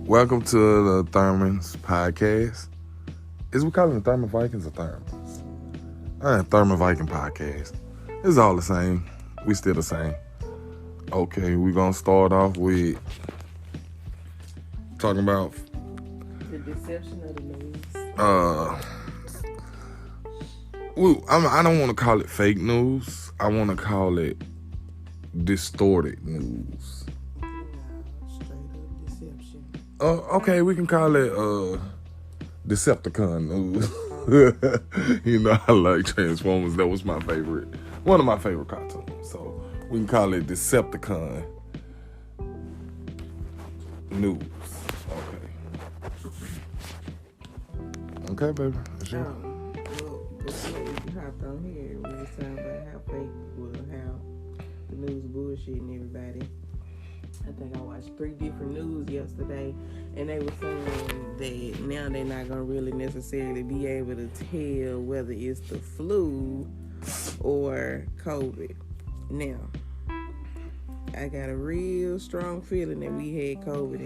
Welcome to the Thurman's podcast. Is we calling the Thurman Vikings or Thurmans? Thurman Viking podcast. It's all the same. We still the same. Okay, we're going to start off with talking about the deception of the news. I don't want to call it fake news. I want to call it distorted news. Straight up deception. Okay, we can call it Decepticon news. You know, I like Transformers. That was my favorite. One of my favorite cartoons. So we can call it Decepticon news. Okay, baby. Well, before we hopped on here, we were talking about how the news bullshitting everybody. I think I watched 3 different news yesterday, and they were saying that now they're not going to really necessarily be able to tell whether it's the flu or COVID. Now, I got a real strong feeling that we had COVID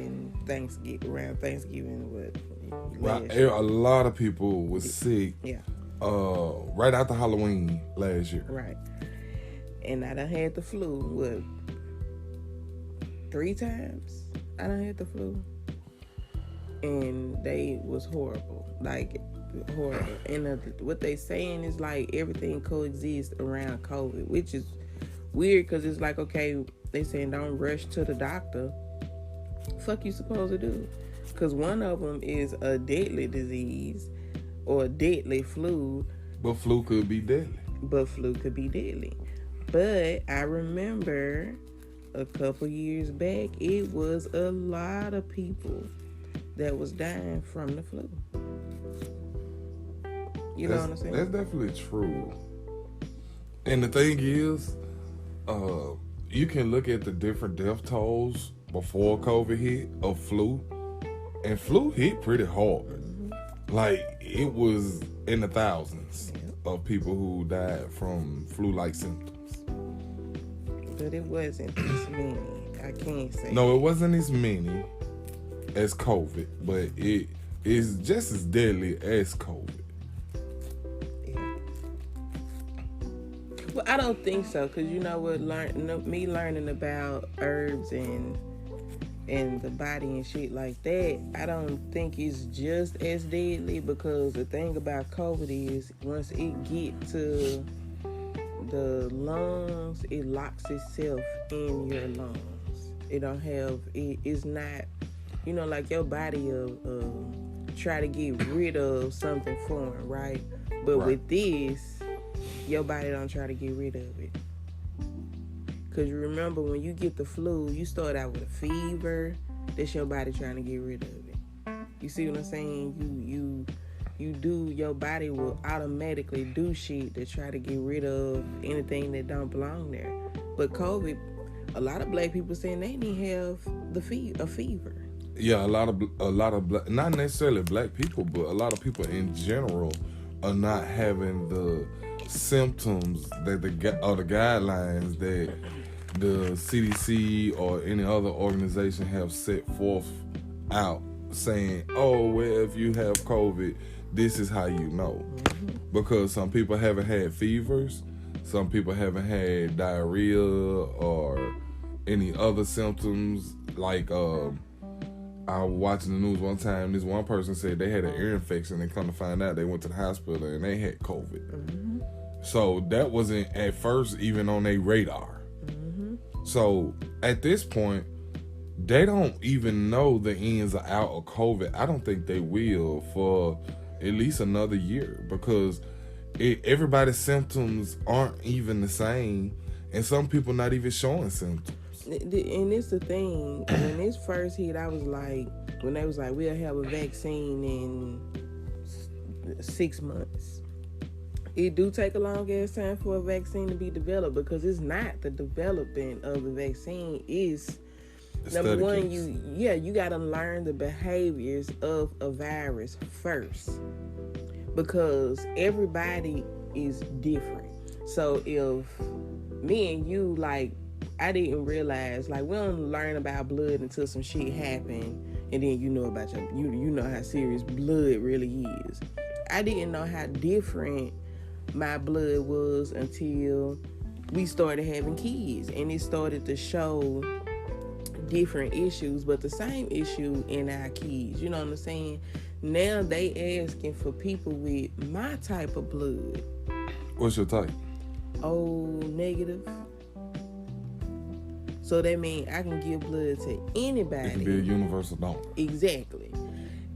around Thanksgiving. Right, a lot of people was sick. Yeah. Right after Halloween last year. Right. And I done had the flu, 3 times I done had the flu. And they was horrible. Like, horrible. And what they saying is like everything coexists around COVID, which is weird because it's like, okay, they saying don't rush to the doctor. Fuck you supposed to do? Because one of them is a deadly disease or a deadly flu. But flu could be deadly. But I remember a couple years back, it was a lot of people that was dying from the flu. You know what I'm saying? That's definitely true. And the thing is, you can look at the different death tolls before COVID hit of flu. And flu hit pretty hard. Mm-hmm. Like, it was in the thousands of people who died from flu-like symptoms. But it wasn't as many. I can't say. No, it wasn't as many as COVID, but it is just as deadly as COVID. Yeah. Well, I don't think so, because you know what? Me learning about herbs and the body and shit like that, I don't think it's just as deadly, because the thing about COVID is once it get to the lungs, it locks itself in your lungs. It's not, like your body will try to get rid of something foreign, right? But right. With this, your body don't try to get rid of it. Because you remember when you get the flu, you start out with a fever. That's your body trying to get rid of it. You see what I'm saying? Your body will automatically do shit to try to get rid of anything that don't belong there. But COVID, a lot of black people saying they didn't have a fever. Yeah, a lot of black, not necessarily black people, but a lot of people in general are not having the symptoms that the guidelines that the CDC or any other organization have set forth out, saying, oh, well, if you have COVID, this is how you know. Mm-hmm. Because some people haven't had fevers, some people haven't had diarrhea or any other symptoms. Like, I was watching the news one time, this one person said they had an ear infection, and come to find out they went to the hospital and they had COVID. Mm-hmm. So that wasn't at first even on their radar. Mm-hmm. So at this point, they don't even know the ins or out of COVID. I don't think they will for at least another year, because everybody's symptoms aren't even the same, and some people not even showing symptoms. And it's the thing, when this first hit, I was like, when they was like, we'll have a vaccine in 6 months. It do take a long ass time for a vaccine to be developed, because it's not the development of the vaccine, is number one, you gotta learn the behaviors of a virus first, because everybody is different. So if me and you, like, I didn't realize, like, we don't learn about blood until some shit happened And then you know about you know how serious blood really is. I didn't know how different my blood was until we started having kids, and it started to show different issues, but the same issue in our kids. You know what I'm saying? Now they asking for people with my type of blood. What's your type? O negative. So that means I can give blood to anybody. It can be a universal donor. Exactly.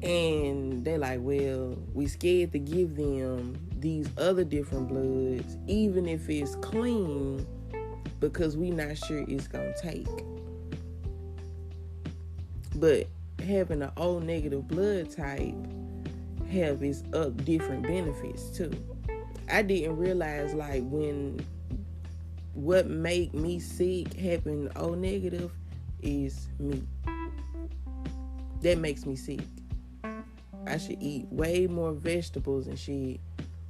And they're like, well, we scared to give them these other different bloods, even if it's clean, because we not sure it's going to take. But having an O negative blood type have its different benefits too. I didn't realize, like, when what make me sick having O negative is meat. That makes me sick. I should eat way more vegetables and shit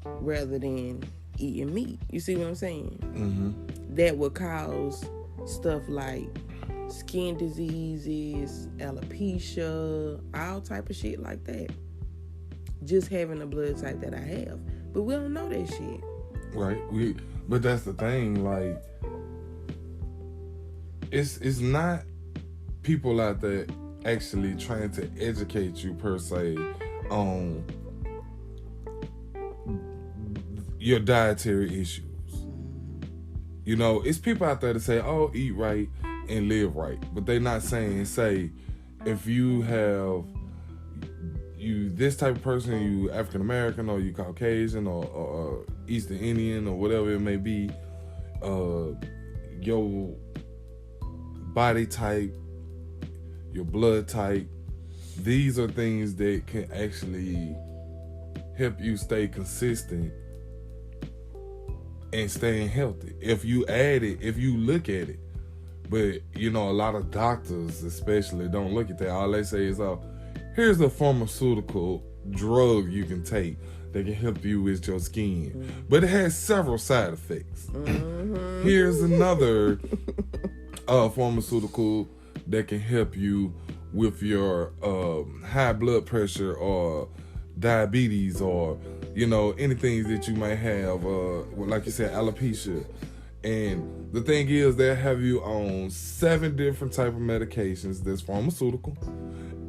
rather than eating meat. You see what I'm saying? Mm-hmm. That would cause stuff like skin diseases, alopecia, all type of shit like that. Just having the blood type that I have. But we don't know that shit. Right. But that's the thing, like, it's not people out there actually trying to educate you per se on your dietary issues. You know, it's people out there that say, oh, eat right and live right. But they're not saying, say, if you this type of person, you African American or you Caucasian or Eastern Indian or whatever it may be, your body type, your blood type, these are things that can actually help you stay consistent and staying healthy. If you add it, if you look at it. But, you know, a lot of doctors especially don't look at that. All they say is, oh, here's a pharmaceutical drug you can take that can help you with your skin. Mm-hmm. But it has several side effects. Mm-hmm. Here's another pharmaceutical that can help you with your high blood pressure or diabetes or, you know, anything that you might have, like you said, alopecia. And the thing is, they'll have you on 7 different type of medications that's pharmaceutical,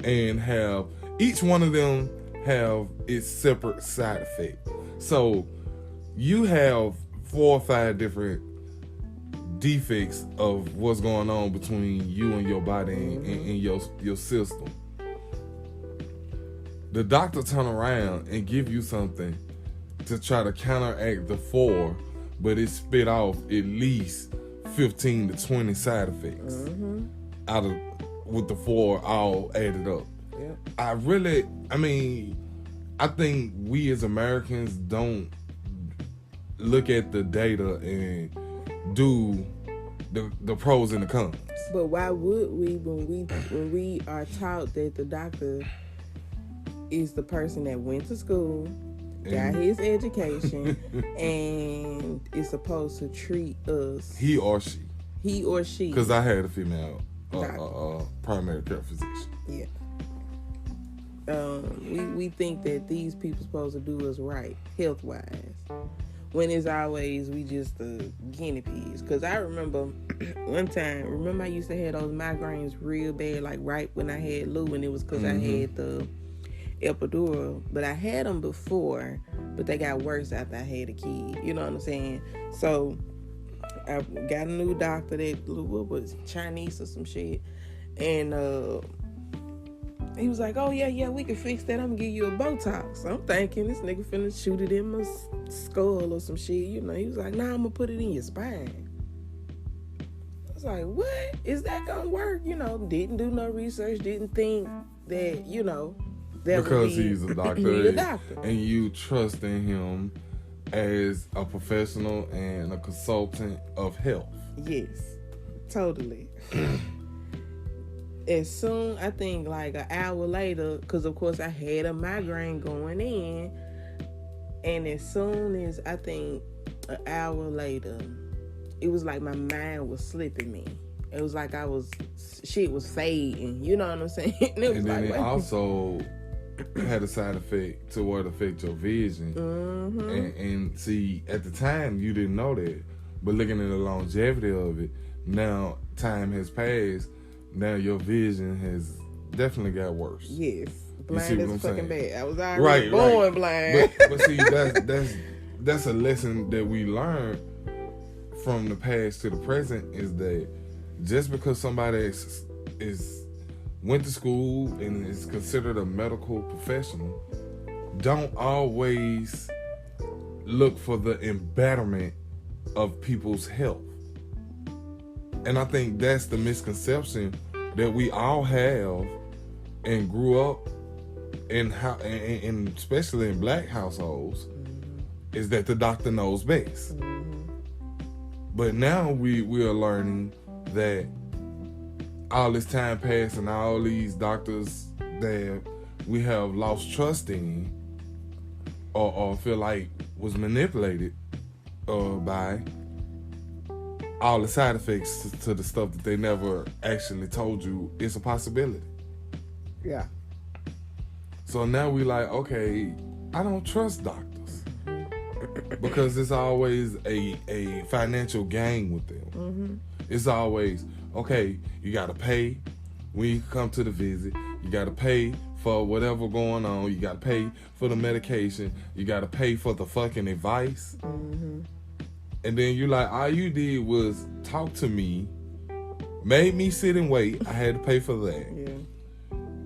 and have each one of them have its separate side effect. So you have 4 or 5 different defects of what's going on between you and your body and your system. The doctor turn around and give you something to try to counteract the 4, but it spit off at least 15 to 20 side effects out of with the 4 all added up. Yeah. I think we as Americans don't look at the data and do the pros and the cons. But why would we when we are taught that the doctor is the person that went to school, got his education, and is supposed to treat us? He or she. Because I had a female primary care physician. Yeah. We think that these people supposed to do us right, health wise, when it's always we just the guinea pigs. Because I remember one time, I used to have those migraines real bad, like right when I had Lou, and it was because I had the epidural, but I had them before, but they got worse after I had a kid. You know what I'm saying? So I got a new doctor that, what was it, Chinese or some shit, and he was like, oh yeah, we can fix that. I'm gonna give you a Botox. I'm thinking this nigga finna shoot it in my skull or some shit. You know, he was like, nah, I'm gonna put it in your spine. I was like, what? Is that gonna work? You know, didn't do no research, didn't think that, you know, that because he's a doctor, doctor, and you trust in him as a professional and a consultant of health. Yes, totally. As soon, I think like an hour later, because of course I had a migraine going in, and as soon as I think an hour later, it was like my mind was slipping me. It was like shit was fading. You know what I'm saying? And then it also had a side effect to where it affect your vision. Mm-hmm. And see, at the time, you didn't know that. But looking at the longevity of it, now time has passed. Now your vision has definitely got worse. Yes. Blind is fucking bad. I was already right, born blind. But see, that's a lesson that we learned from the past to the present, is that just because somebody is went to school and is considered a medical professional, don't always look for the embetterment of people's health. And I think that's the misconception that we all have and grew up in, and especially in black households, is that the doctor knows best. But now we are learning that all this time passed and all these doctors that we have lost trust in or feel like was manipulated by, all the side effects to the stuff that they never actually told you is a possibility. Yeah. So now we like, okay, I don't trust doctors because it's always a financial gain with them. It's always, okay, you got to pay when you come to the visit. You got to pay for whatever going on. You got to pay for the medication. You got to pay for the fucking advice. And then you like, all you did was talk to me, made me sit and wait. I had to pay for that. Yeah.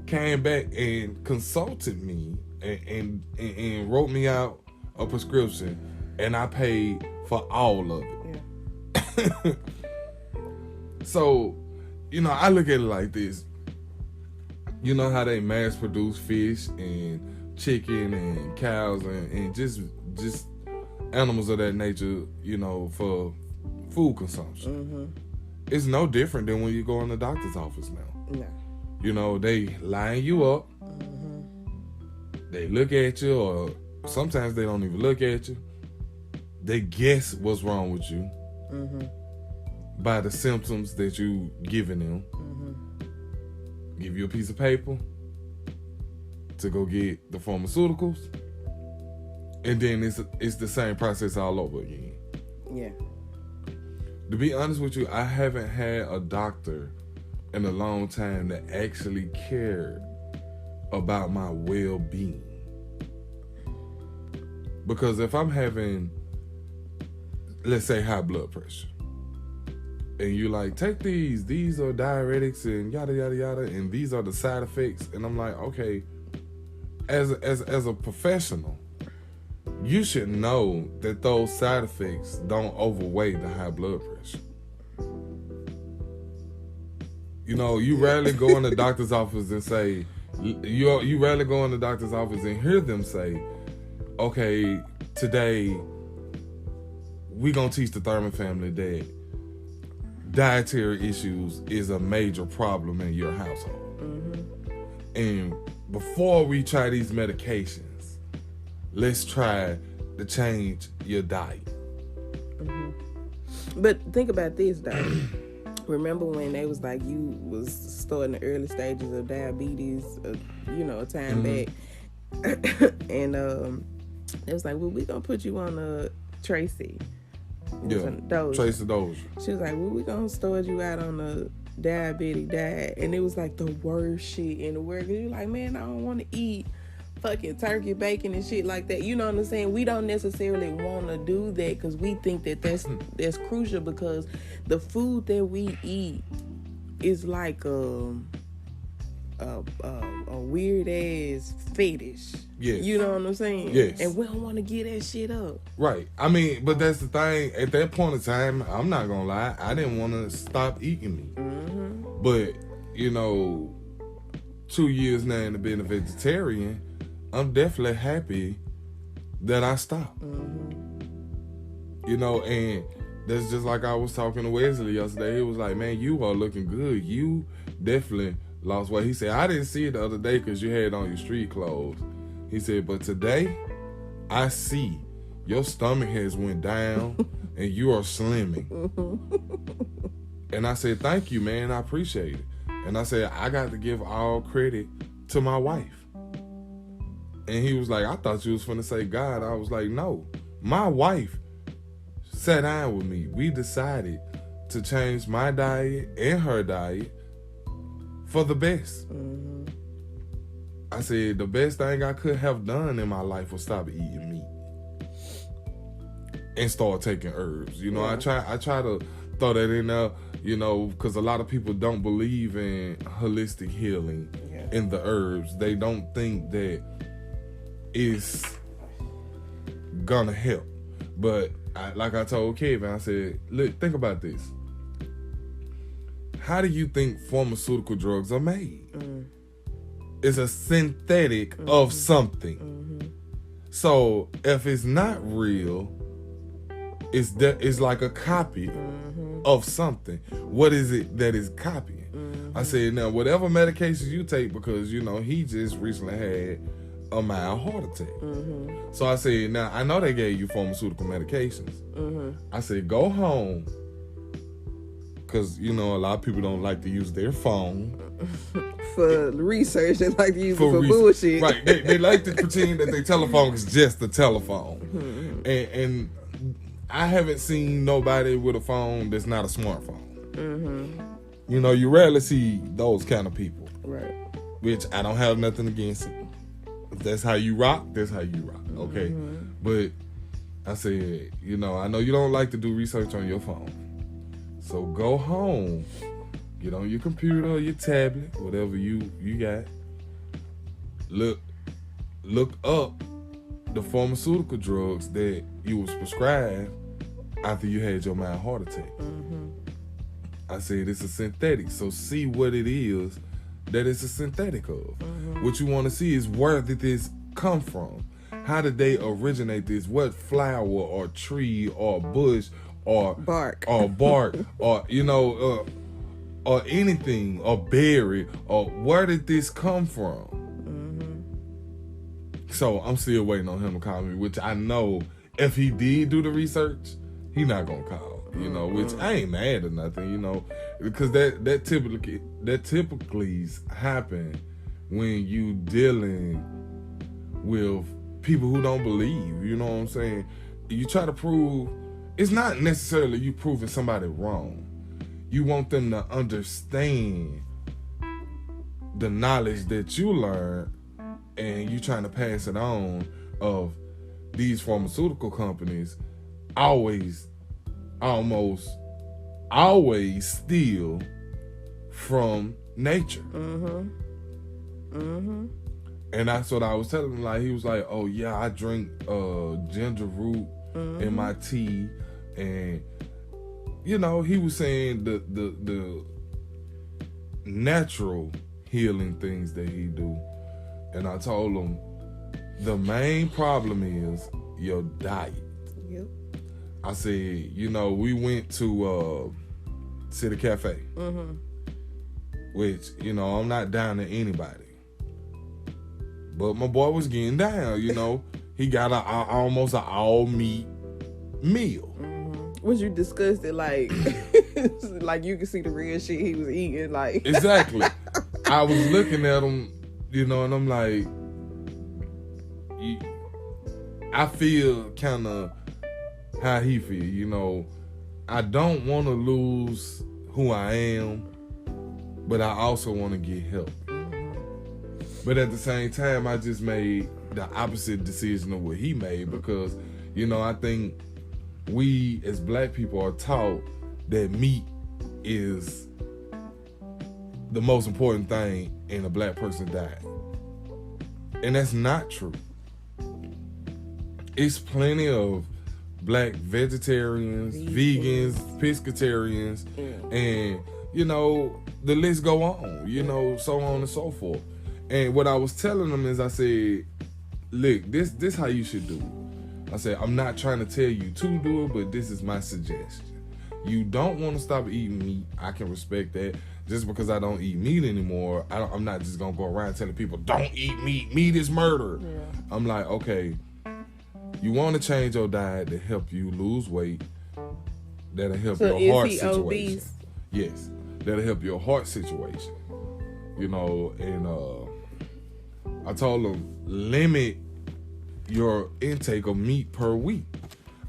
Came back and consulted me and wrote me out a prescription, and I paid for all of it. Yeah. So, you know, I look at it like this. You know how they mass produce fish and chicken and cows and just animals of that nature, you know, for food consumption. It's no different than when you go in the doctor's office now. No. You know, they line you up. They look at you, or sometimes they don't even look at you. They guess what's wrong with you by the symptoms that you giving them. Give you a piece of paper to go get the pharmaceuticals. And then it's the same process all over again. Yeah. To be honest with you, I haven't had a doctor in a long time that actually cared about my well-being. Because if I'm having, let's say, high blood pressure, and you like, take these are diuretics and yada yada yada, and these are the side effects, and I'm like, okay, as a professional, you should know that those side effects don't overweigh the high blood pressure. You know, you rarely go in the doctor's office and say, you rarely go in the doctor's office and hear them say, okay, today we gonna teach the Thurman family that dietary issues is a major problem in your household. And before we try these medications, let's try to change your diet. But think about this, though. Remember when they was like, you was starting the early stages of diabetes, a time back, and it was like, well, we gonna put you on Tracy. Tracy Dozier. She was like, well, we gonna start you out on a diabetic diet, and it was like the worst shit in the world. Cause you're like, man, I don't want to eat fucking turkey bacon and shit like that. You know what I'm saying? We don't necessarily want to do that because we think that that's crucial, because the food that we eat is like a weird ass fetish. Yes. You know what I'm saying? Yes. And we don't want to get that shit up. Right. I mean, but that's the thing. At that point in time, I'm not gonna lie, I didn't want to stop eating meat. But 2 years now into being a vegetarian, I'm definitely happy that I stopped. And that's just like I was talking to Wesley yesterday. He was like, man, you are looking good. You definitely lost weight. He said, I didn't see it the other day because you had on your street clothes. He said, but today, I see your stomach has went down and you are slimming. And I said, thank you, man. I appreciate it. And I said, I got to give all credit to my wife. And he was like, I thought you was finna say God. I was like, no. My wife sat down with me. We decided to change my diet and her diet for the best. Mm-hmm. I said, the best thing I could have done in my life was stop eating meat and start taking herbs. You know, I try to throw that in there, you know, because a lot of people don't believe in holistic healing in the herbs. They don't think that it's gonna help. But like I told Kevin, I said, look, think about this. How do you think pharmaceutical drugs are made? Mm. It's a synthetic of something. Mm-hmm. So if it's not real, it's like a copy of something. What is it that is copying? Mm-hmm. I said, now, whatever medications you take, because, you know, he just recently had a mild heart attack. Mm-hmm. So I said, now, I know they gave you pharmaceutical medications. Mm-hmm. I said, go home. Because, you know, a lot of people don't like to use their phone. For research, they like to use it for bullshit. Right. They like to pretend that their telephone is just a telephone. Mm-hmm. And I haven't seen nobody with a phone that's not a smartphone. Mm-hmm. You know, you rarely see those kind of people. Right. Which I don't have nothing against it. If that's how you rock, that's how you rock. Okay. Mm-hmm. But I said, you know, I know you don't like to do research on your phone. So go home, get on your computer or your tablet, whatever you got. Look up the pharmaceutical drugs that you was prescribed after you had your mild heart attack. Mm-hmm. I said it's a synthetic, so see what it is that it's a synthetic of. Mm-hmm. What you want to see is where did this come from? How did they originate this? What flower or tree or bush or bark or you know or anything or berry or where did this come from? Mm-hmm. So I'm still waiting on him to call me, which I know if he did do the research, he not gonna call, you know, which I ain't mad or nothing, you know, because that typically happen when you dealing with people who don't believe, you know what I'm saying? You try to prove. It's not necessarily you proving somebody wrong. You want them to understand the knowledge that you learned, and you trying to pass it on of these pharmaceutical companies almost always steal from nature. Mm-hmm. Mm-hmm. And that's what I was telling him. Like, he was like, oh yeah, I drink ginger root in my tea. And, you know, he was saying the natural healing things that he do. And I told him the main problem is your diet. Yep. I said, you know, we went to City Cafe, which, you know, I'm not down to anybody. But my boy was getting down, you know. He got almost an all-meat meal. Was you disgusted, like, like you can see the real shit he was eating, like. Exactly. I was looking at him, you know, and I'm like, I feel kind of how he feel, you know. I don't want to lose who I am, but I also want to get help. But at the same time, I just made the opposite decision of what he made because, you know, I think we as black people are taught that meat is the most important thing in a black person's diet. And that's not true. It's plenty of black vegetarians, vegans, pescatarians, and, you know, the list go on, you know, so on and so forth. And what I was telling them is I said, look, this how you should do it. I said, I'm not trying to tell you to do it, but this is my suggestion. You don't want to stop eating meat. I can respect that. Just because I don't eat meat anymore, I'm not just going to go around telling people, don't eat meat. Meat is murder. Yeah. I'm like, okay, you want to change your diet to help you lose weight. That'll help your heart situation. Obese? Yes, that'll help your heart situation. You know, and I told them limit your intake of meat per week.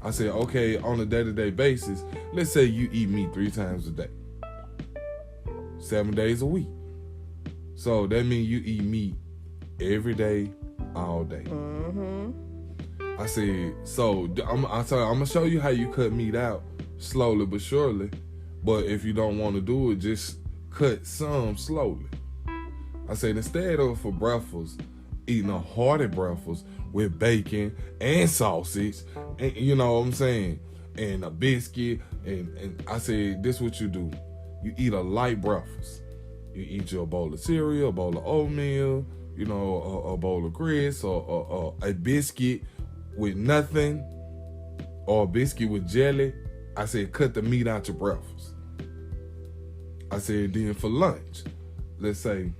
I said, okay, on a day-to-day basis, let's say you eat meat 3 times a day, 7 days a week. So that means you eat meat every day, all day. Mm-hmm. I said, so I'm gonna show you how you cut meat out slowly but surely. But if you don't want to do it, just cut some slowly. I said, instead of for breakfast, eating a hearty breakfast with bacon and sausage, and you know what I'm saying, and a biscuit, and I said, this what you do. You eat a light breakfast. You eat your bowl of cereal, a bowl of oatmeal, you know, a bowl of grits, or a biscuit with nothing, or a biscuit with jelly. I said, cut the meat out your breakfast. I said, then for lunch, let's say,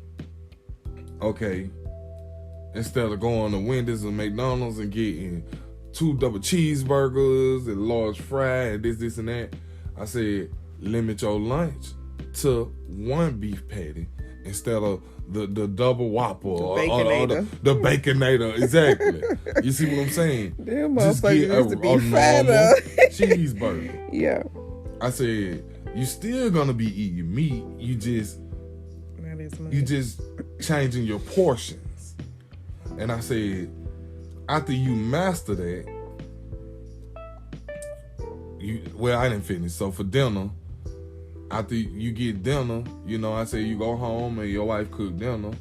okay, instead of going to Wendy's and McDonald's and getting 2 double cheeseburgers and large fry and this and that, I said, limit your lunch to 1 beef patty instead of the double Whopper or the Baconator. Exactly. You see what I'm saying? Them just get used to be a fat normal cheeseburger. Yeah. I said, you still gonna be eating meat. You just changing your portions. And I said, after you master that, I didn't finish. So for dinner, after you get dinner, you know, I say you go home and your wife cook dinner.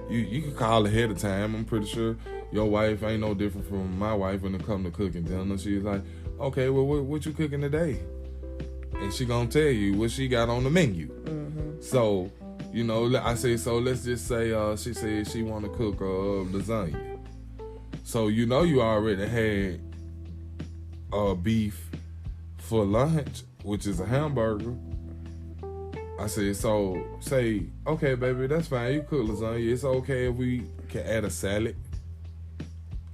You can call ahead of time. I'm pretty sure your wife ain't no different from my wife when it come to cooking dinner. She's like, okay, well, what you cooking today? And she gonna tell you what she got on the menu. Mm-hmm. So, you know, I say, so let's just say she said she want to cook lasagna. So, you know, you already had beef for lunch, which is a hamburger. I said, so say, okay, baby, that's fine. You cook lasagna. It's okay if we can add a salad.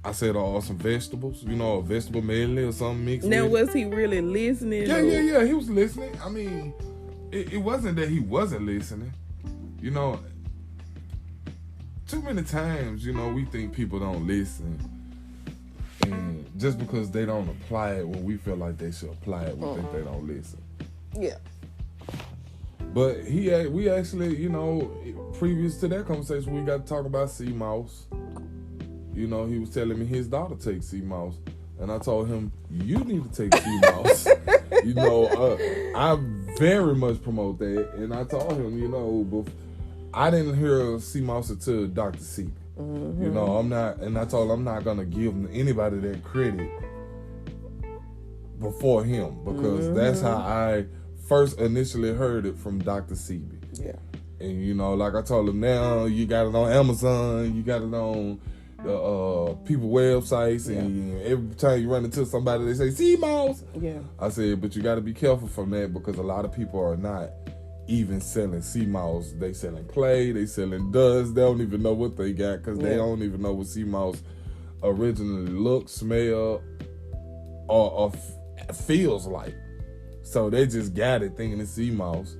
I said, or some vegetables, you know, a vegetable medley or something mixed Now, with. was he really listening? Yeah, he was listening. I mean, it wasn't that he wasn't listening. You know, too many times, you know, we think people don't listen. And just because they don't apply it when we feel like they should apply it, we think they don't listen. Yeah. But we actually, you know, previous to that conversation, we got to talk about sea mouse. You know, he was telling me his daughter takes sea mouse. And I told him, you need to take sea mouse. You know, I very much promote that. And I told him, you know, I didn't hear sea mouse until Dr. Sebi. Mm-hmm. You know, I told him I'm not going to give anybody that credit before him. Because that's how I first initially heard it from Dr. Sebi. Yeah. And, you know, like I told him, now you got it on Amazon, you got it on people websites, and every time you run into somebody, they say, sea mouse. Yeah. I said, but you got to be careful from that because a lot of people are not even selling sea mouse. They selling clay, they selling dust. They don't even know what they got because they don't even know what sea mouse originally looks, smell, or feels like. So they just got it thinking it's sea mouse.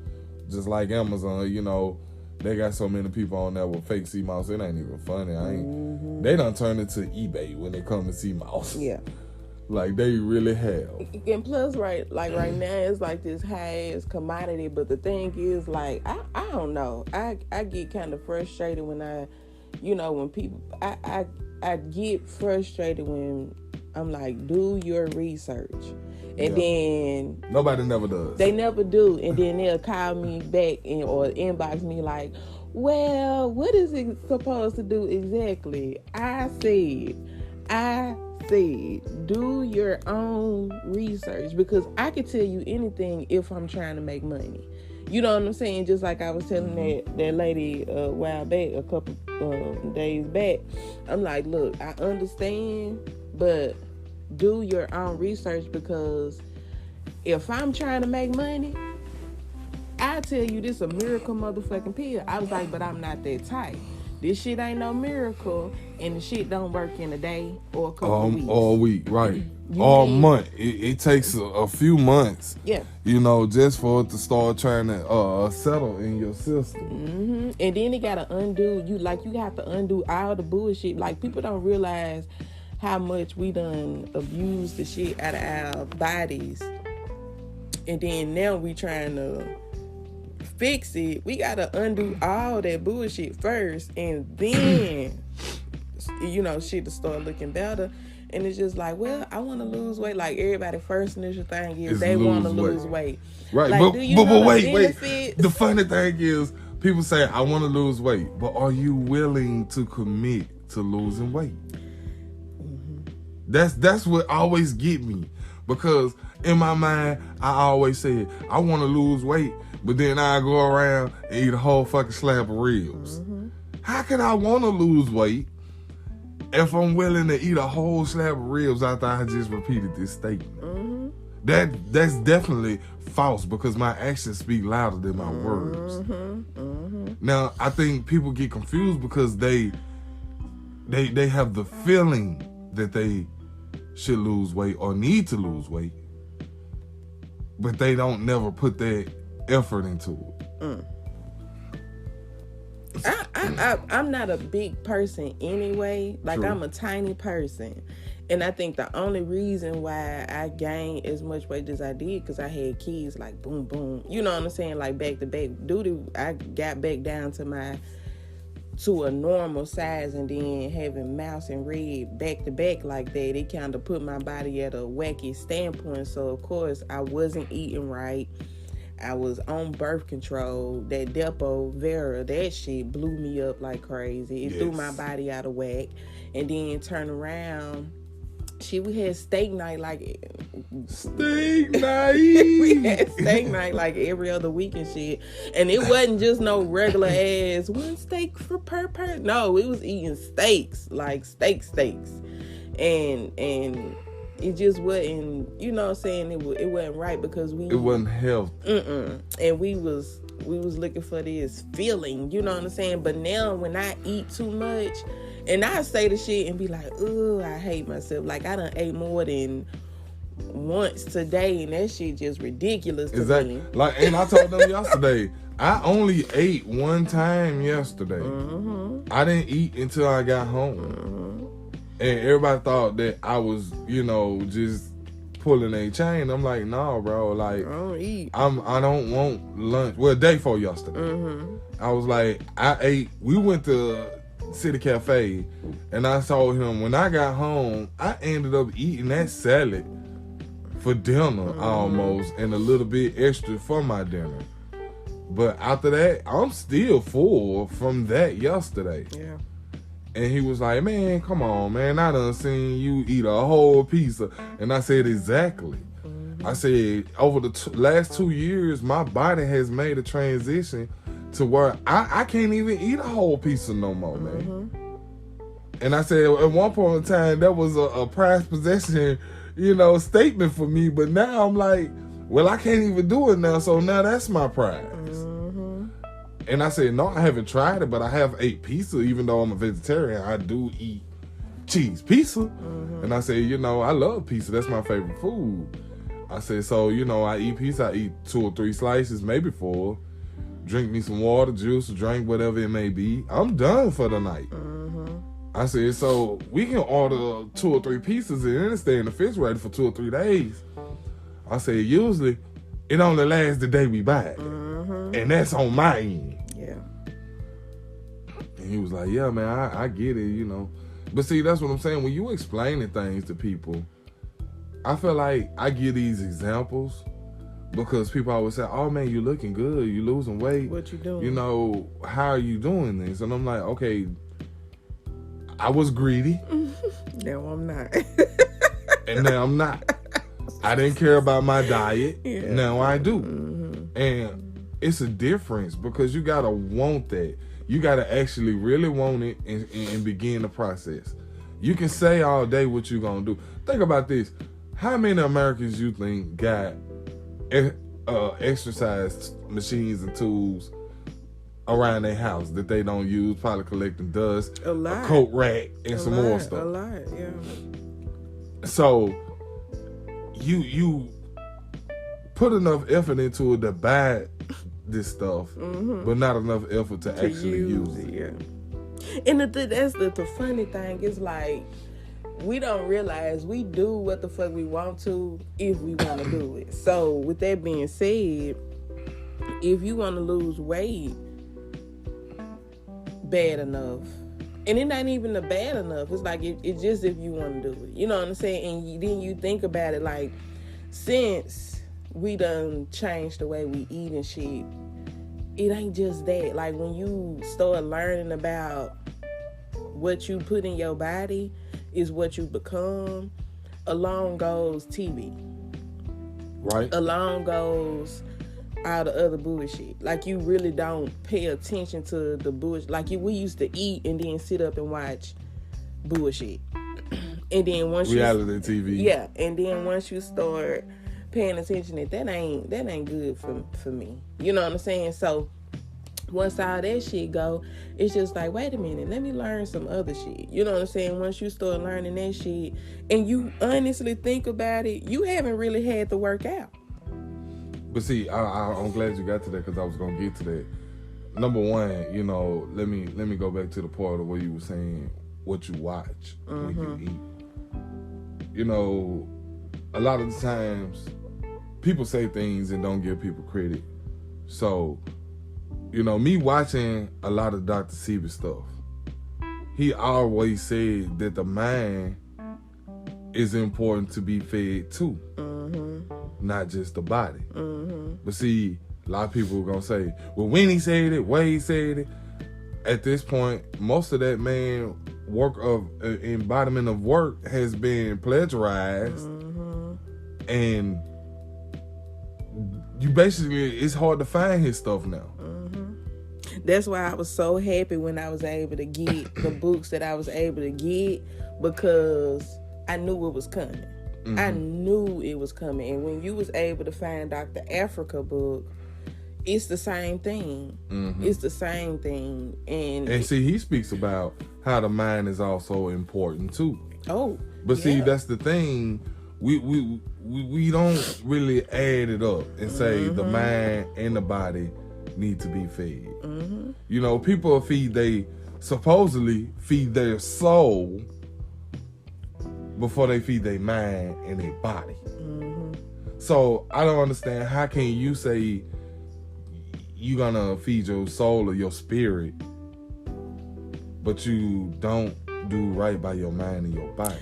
Just like Amazon, you know, they got so many people on there with fake sea mouse. It ain't even funny. They done turned into eBay when it comes to sea mouse. Yeah. Like they really have. And plus, right now, it's like this high-ass commodity. But the thing is, like, I don't know. I get kind of frustrated when when people, I get frustrated when I'm like, do your research. And then nobody never does. They never do. And then they'll call me back or inbox me like, well, what is it supposed to do exactly? I said, do your own research, because I could tell you anything if I'm trying to make money. You know what I'm saying? Just like I was telling that lady a while back, a couple days back. I'm like, look, I understand, but do your own research, because if I'm trying to make money, I tell you this a miracle motherfucking pill. I was like, but I'm not that type. this shit ain't no miracle, and the shit don't work in a day or a couple weeks. All week, right. All month. It takes a few months. Yeah. You know, just for it to start trying to settle in your system. Mm-hmm. And then it gotta undo. You have to undo all the bullshit. Like, people don't realize how much we done abused the shit out of our bodies. And then now we trying to fix it. We gotta undo all that bullshit first, and then shit to start looking better. And it's just like, well, I want to lose weight. Like, everybody first initial thing is they want to lose weight. Right, like, but wait. The funny thing is, people say, I want to lose weight, but are you willing to commit to losing weight? Mm-hmm. That's what always get me, because in my mind, I always say, I want to lose weight, but then I go around and eat a whole fucking slab of ribs. Mm-hmm. How can I want to lose weight if I'm willing to eat a whole slab of ribs after I just repeated this statement? Mm-hmm. That's definitely false, because my actions speak louder than my words. Mm-hmm. Mm-hmm. Now, I think people get confused because they have the feeling that they should lose weight or need to lose weight, but they don't never put that effort into it. Mm. I'm not a big person anyway. Like, true. I'm a tiny person. And I think the only reason why I gained as much weight as I did, because I had kids, like, boom, boom. You know what I'm saying? Like, back to back. I got back down to a normal size, and then having Mouse and Red back to back like that, it kind of put my body at a wacky standpoint. So, of course, I wasn't eating right. I was on birth control. That Depo-Vera, that shit blew me up like crazy. It threw my body out of whack. And then turn around, we had steak night Steak night! We had steak night like every other week and shit. And it wasn't just no regular ass one steak per person. No, it was eating steaks, like steaks. And it just wasn't, you know what I'm saying, it wasn't right, because it wasn't healthy. And we was looking for this feeling, you know what I'm saying? But now when I eat too much, and I say the shit and be like, ugh, I hate myself. Like, I done ate more than once today, and that shit just ridiculous to me. Like, and I told them yesterday, I only ate one time yesterday. Mm-hmm. I didn't eat until I got home. Mm-hmm. And everybody thought that I was, just pulling a chain. I'm like, no, bro. Like, I don't eat. I don't want lunch. Well, day 4 yesterday. Mm-hmm. I was like, we went to City Cafe, and I told him when I got home, I ended up eating that salad for dinner almost, and a little bit extra for my dinner. But after that, I'm still full from that yesterday. Yeah. And he was like, man, come on, man. I done seen you eat a whole pizza. And I said, exactly. Mm-hmm. I said, over the last 2 years, my body has made a transition to where I can't even eat a whole pizza no more, man. Mm-hmm. And I said, at one point in time, that was a prized possession, statement for me. But now I'm like, well, I can't even do it now. So now that's my prize. Mm-hmm. And I said, no, I haven't tried it, but I have ate pizza. Even though I'm a vegetarian, I do eat cheese pizza. Mm-hmm. And I said, I love pizza. That's my favorite food. I said, so, I eat pizza. I eat 2 or 3 slices, maybe 4. Drink me some water, juice, drink, whatever it may be. I'm done for the night. Mm-hmm. I said, so we can order 2 or 3 pizzas and then stay in the refrigerator for 2 or 3 days. I said, usually it only lasts the day we buy it. Mm-hmm. And that's on my end. Yeah. And he was like, yeah, man, I get it, But see, that's what I'm saying. When you explaining things to people, I feel like I give these examples because people always say, oh, man, you looking good. You losing weight. What you doing? How are you doing this? And I'm like, okay, I was greedy. Now I'm not. And now I'm not. I didn't care about my diet. Yeah. Now I do. Mm-hmm. And it's a difference because you got to want that. You got to actually really want it and begin the process. You can say all day what you're going to do. Think about this. How many Americans you think got exercise machines and tools around their house that they don't use, probably collecting dust, a lot, a coat rack, and some more stuff. A lot, yeah. So you put enough effort into it to buy this stuff, but not enough effort to actually use it. Yeah. And that's the funny thing is, like, we don't realize we do what the fuck we want to if we want to do it. So with that being said, if you want to lose weight bad enough, and it ain't even the bad enough, it's like it's just if you want to do it, you know what I'm saying? And then you think about it, like, since we done changed the way we eat and shit, it ain't just that. Like, when you start learning about what you put in your body is what you become, along goes TV. Right. Along goes all the other bullshit. Like, you really don't pay attention to the bullshit. Like, we used to eat and then sit up and watch bullshit. And then once reality TV. Yeah. And then once you start paying attention, that ain't good for me. You know what I'm saying? So once all that shit go, it's just like, wait a minute, let me learn some other shit. You know what I'm saying? Once you start learning that shit and you honestly think about it, you haven't really had to work out. But see, I'm glad you got to that, because I was gonna get to that. Number one, you know, let me go back to the part of where you were saying what you watch when you eat. You know, a lot of the times people say things and don't give people credit. So, you know, me watching a lot of Dr. Sebi stuff, he always said that the mind is important to be fed too, not just the body. But see, a lot of people are gonna say, well, when he said it, Wade said it. At this point, most of that man work of embodiment of work has been plagiarized, and you basically, it's hard to find his stuff now. That's why I was so happy when I was able to get the books that I was able to get, because I knew it was coming. I knew it was coming. And when you was able to find Dr. Africa book, it's the same thing. It's the same thing. And see, he speaks about how the mind is also important too. Oh, but see, that's the thing. We don't really add it up and say the mind and the body need to be fed. You know, people supposedly feed their soul before they feed their mind and their body. So I don't understand, how can you say you're gonna feed your soul or your spirit, but you don't do right by your mind and your body?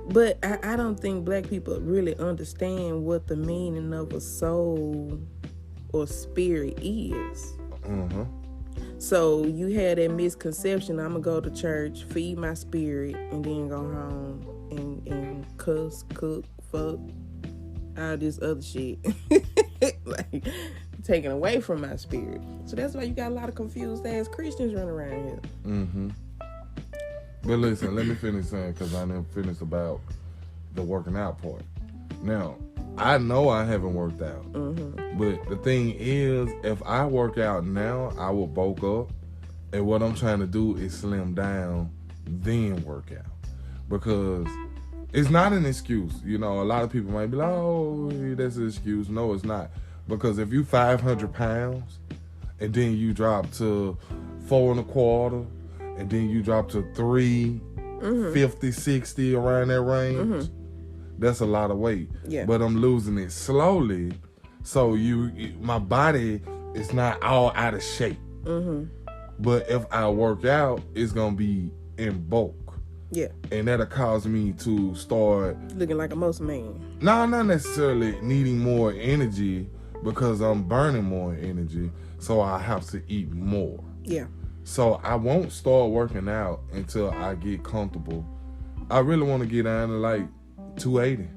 But I don't think black people really understand what the meaning of a soul or spirit is. So you had that misconception, I'm gonna go to church, feed my spirit, and then go home and cuss, cook, fuck, all this other shit. Like, taken away from my spirit. So that's why you got a lot of confused ass Christians running around here. But listen, let me finish saying, because I didn't finish about the working out part. Now, I know I haven't worked out, but the thing is, if I work out now, I will bulk up, and what I'm trying to do is slim down, then work out, because it's not an excuse. You know, a lot of people might be like, oh, that's an excuse. No, it's not, because if you 500 pounds, and then you drop to 4 1/4, and then you drop to 3, 50, 60, around that range, that's a lot of weight. Yeah. But I'm losing it slowly, so my body is not all out of shape. But if I work out, it's gonna be in bulk. Yeah. And that'll cause me to start looking like a muscle man. No, not necessarily needing more energy, because I'm burning more energy, so I have to eat more. Yeah. So I won't start working out until I get comfortable. I really want to get down to like 280.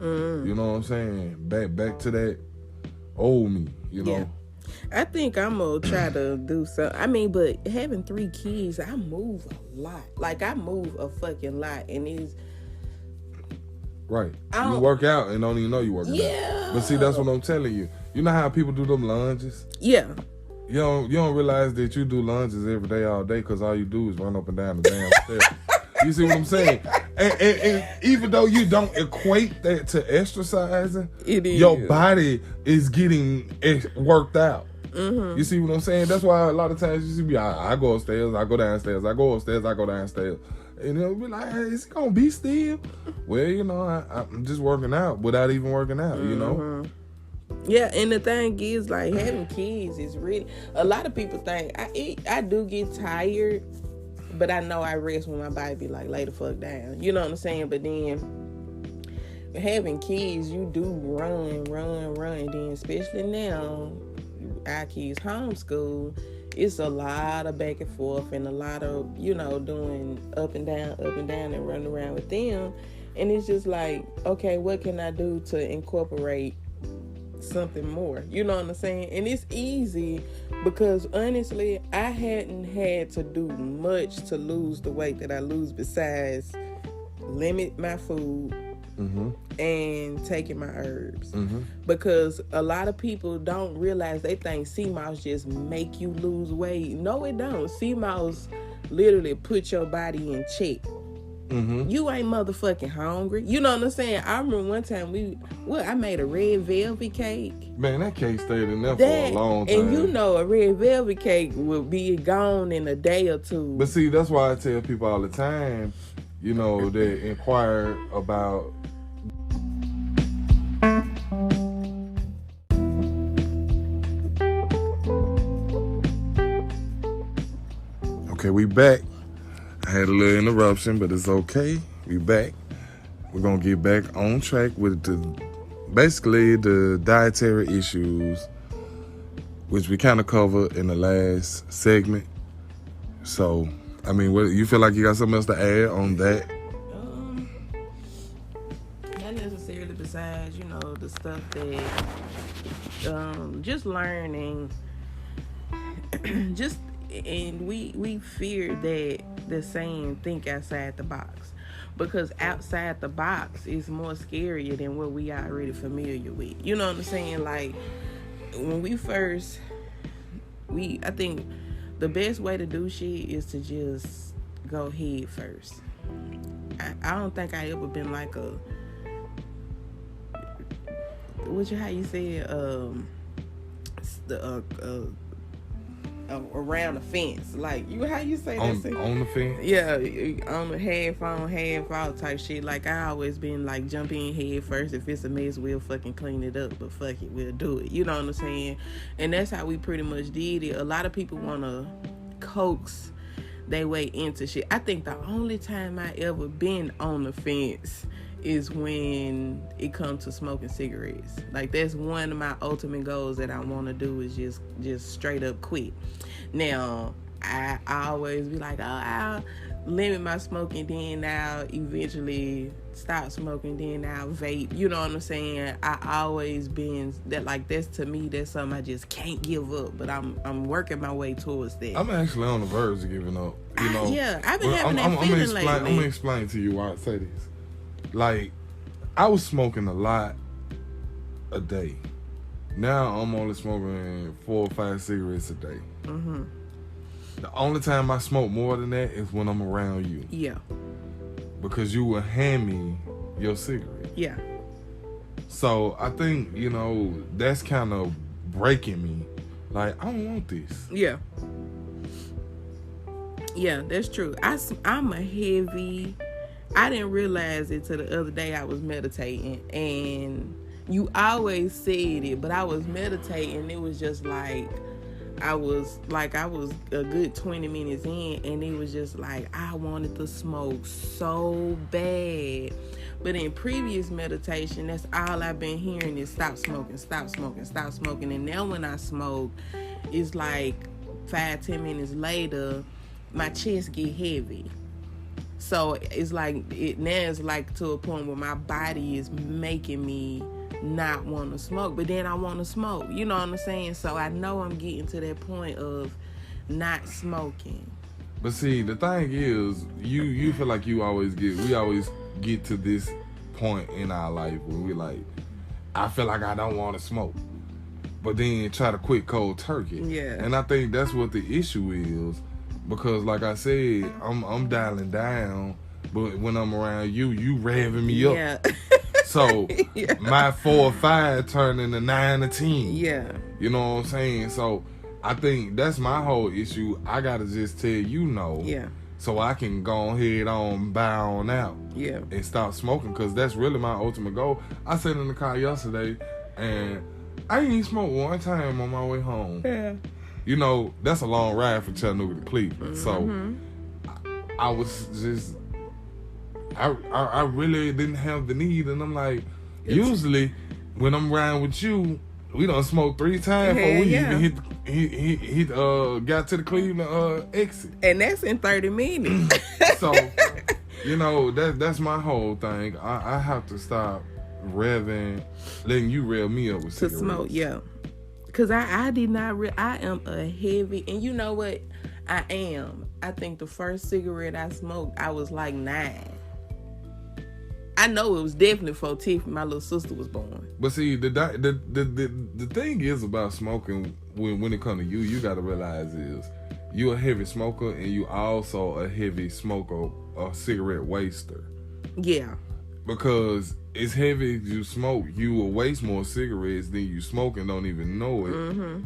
You know what I'm saying? Back to that old me, you know? Yeah. I think I'm going to try to do something. I mean, but having 3 kids, I move a lot. Like, I move a fucking lot. And it's... Right. You work out and don't even know you working out. But see, that's what I'm telling you. You know how people do them lunges? Yeah. You don't realize that you do lunges every day, all day, because all you do is run up and down the damn stairs. You see what I'm saying? And even though you don't equate that to exercising, your body is getting worked out. You see what I'm saying? That's why a lot of times you see me, I go upstairs, I go downstairs, I go upstairs, I go downstairs. And they'll be like, hey, is it going to be still? Well, I'm just working out without even working out, you know? Yeah, and the thing is, like, having kids is really... A lot of people think... I do get tired, but I know I rest when my body be like, lay the fuck down. You know what I'm saying? But then, having kids, you do run. And then, especially now, our kids homeschool, it's a lot of back and forth and a lot of, doing up and down and running around with them. And it's just like, okay, what can I do to incorporate something more? You know what I'm saying? And it's easy because honestly, I hadn't had to do much to lose the weight that I lose besides limit my food and taking my herbs. Because a lot of people don't realize, they think sea moss just make you lose weight. No, it don't. Sea moss literally put your body in check. You ain't motherfucking hungry. You know what I'm saying? I remember one time I made a red velvet cake. Man, that cake stayed in there for a long time. And a red velvet cake will be gone in a day or two. But see, that's why I tell people all the time, they inquire about. Okay, we back. I had a little interruption, but it's okay. We back. We're going to get back on track with basically the dietary issues, which we kind of covered in the last segment. So, I mean, you feel like you got something else to add on that? Not necessarily besides, the stuff that, just learning, and we fear that the saying, think outside the box, because outside the box is more scarier than what we already familiar with. You know what I'm saying? Like, when we first, I think the best way to do shit is to just go head first. I don't think I ever been like how you say it, around the fence, like how you say that? On the fence? Yeah, on the half on, half out type shit. Like, I always been like, jump in head first. If it's a mess, we'll fucking clean it up. But fuck it, we'll do it. You know what I'm saying? And that's how we pretty much did it. A lot of people want to coax their way into shit. I think the only time I ever been on the fence is when it comes to smoking cigarettes. Like, that's one of my ultimate goals that I want to do, is just straight up quit. Now, I always be like, I'll limit my smoking, then I'll eventually stop smoking, then I'll vape. You know what I'm saying? I always been that, like, that's, to me, that's something I just can't give up, but I'm working my way towards that. I'm actually on the verge of giving up. I've been having that feeling lately. I'm gonna explain to you why I say this. Like, I was smoking a lot a day. Now I'm only smoking 4 or 5 cigarettes a day. The only time I smoke more than that is when I'm around you. Yeah. Because you will hand me your cigarette. Yeah. So I think, that's kind of breaking me. Like, I don't want this. Yeah. Yeah, that's true. I'm a heavy... I didn't realize it till the other day. I was meditating, and you always said it, but I was meditating. It was just like I was a good 20 minutes in, and it was just like I wanted to smoke so bad. But in previous meditation, that's all I've been hearing is stop smoking, stop smoking, stop smoking. And now when I smoke, it's like 5-10 minutes later, my chest get heavy. So it's like, now it's like to a point where my body is making me not want to smoke, but then I want to smoke. You know what I'm saying? So I know I'm getting to that point of not smoking. But see, the thing is, you feel like we always get to this point in our life where we like, I feel like I don't want to smoke. but then try to quit cold turkey. Yeah. And I think that's what the issue is, because like I said, I'm dialing down, but when I'm around you revving me up. Yeah. So my 4 or 5 turn into 9 or 10. Yeah. You know what I'm saying? So I think that's my whole issue. I gotta just tell you no. Yeah. So I can go ahead on buy on out. Yeah. And stop smoking, because that's really my ultimate goal. I sat in the car yesterday and I didn't even smoke one time on my way home. Yeah. You know, that's a long ride from Chattanooga to Cleveland. So I was just, I really didn't have the need. And I'm like, usually when I'm riding with you, we done smoked 3 times before we even hit got to the Cleveland exit. And that's in 30 minutes. So, you know, that's my whole thing. I have to stop letting you rev me up with to cigarettes. smoke, yeah. Because I did not, I am a heavy, and you know what? I am. I think the first cigarette I smoked, I was like 9. I know it was definitely before Tiffany, my little sister, was born. But see, the thing is about smoking, when it comes to you, you got to realize is you a heavy smoker, and you also a heavy smoker, a cigarette waster. Yeah. Because as heavy as you smoke, you will waste more cigarettes than you smoke and don't even know it. Mm-hmm.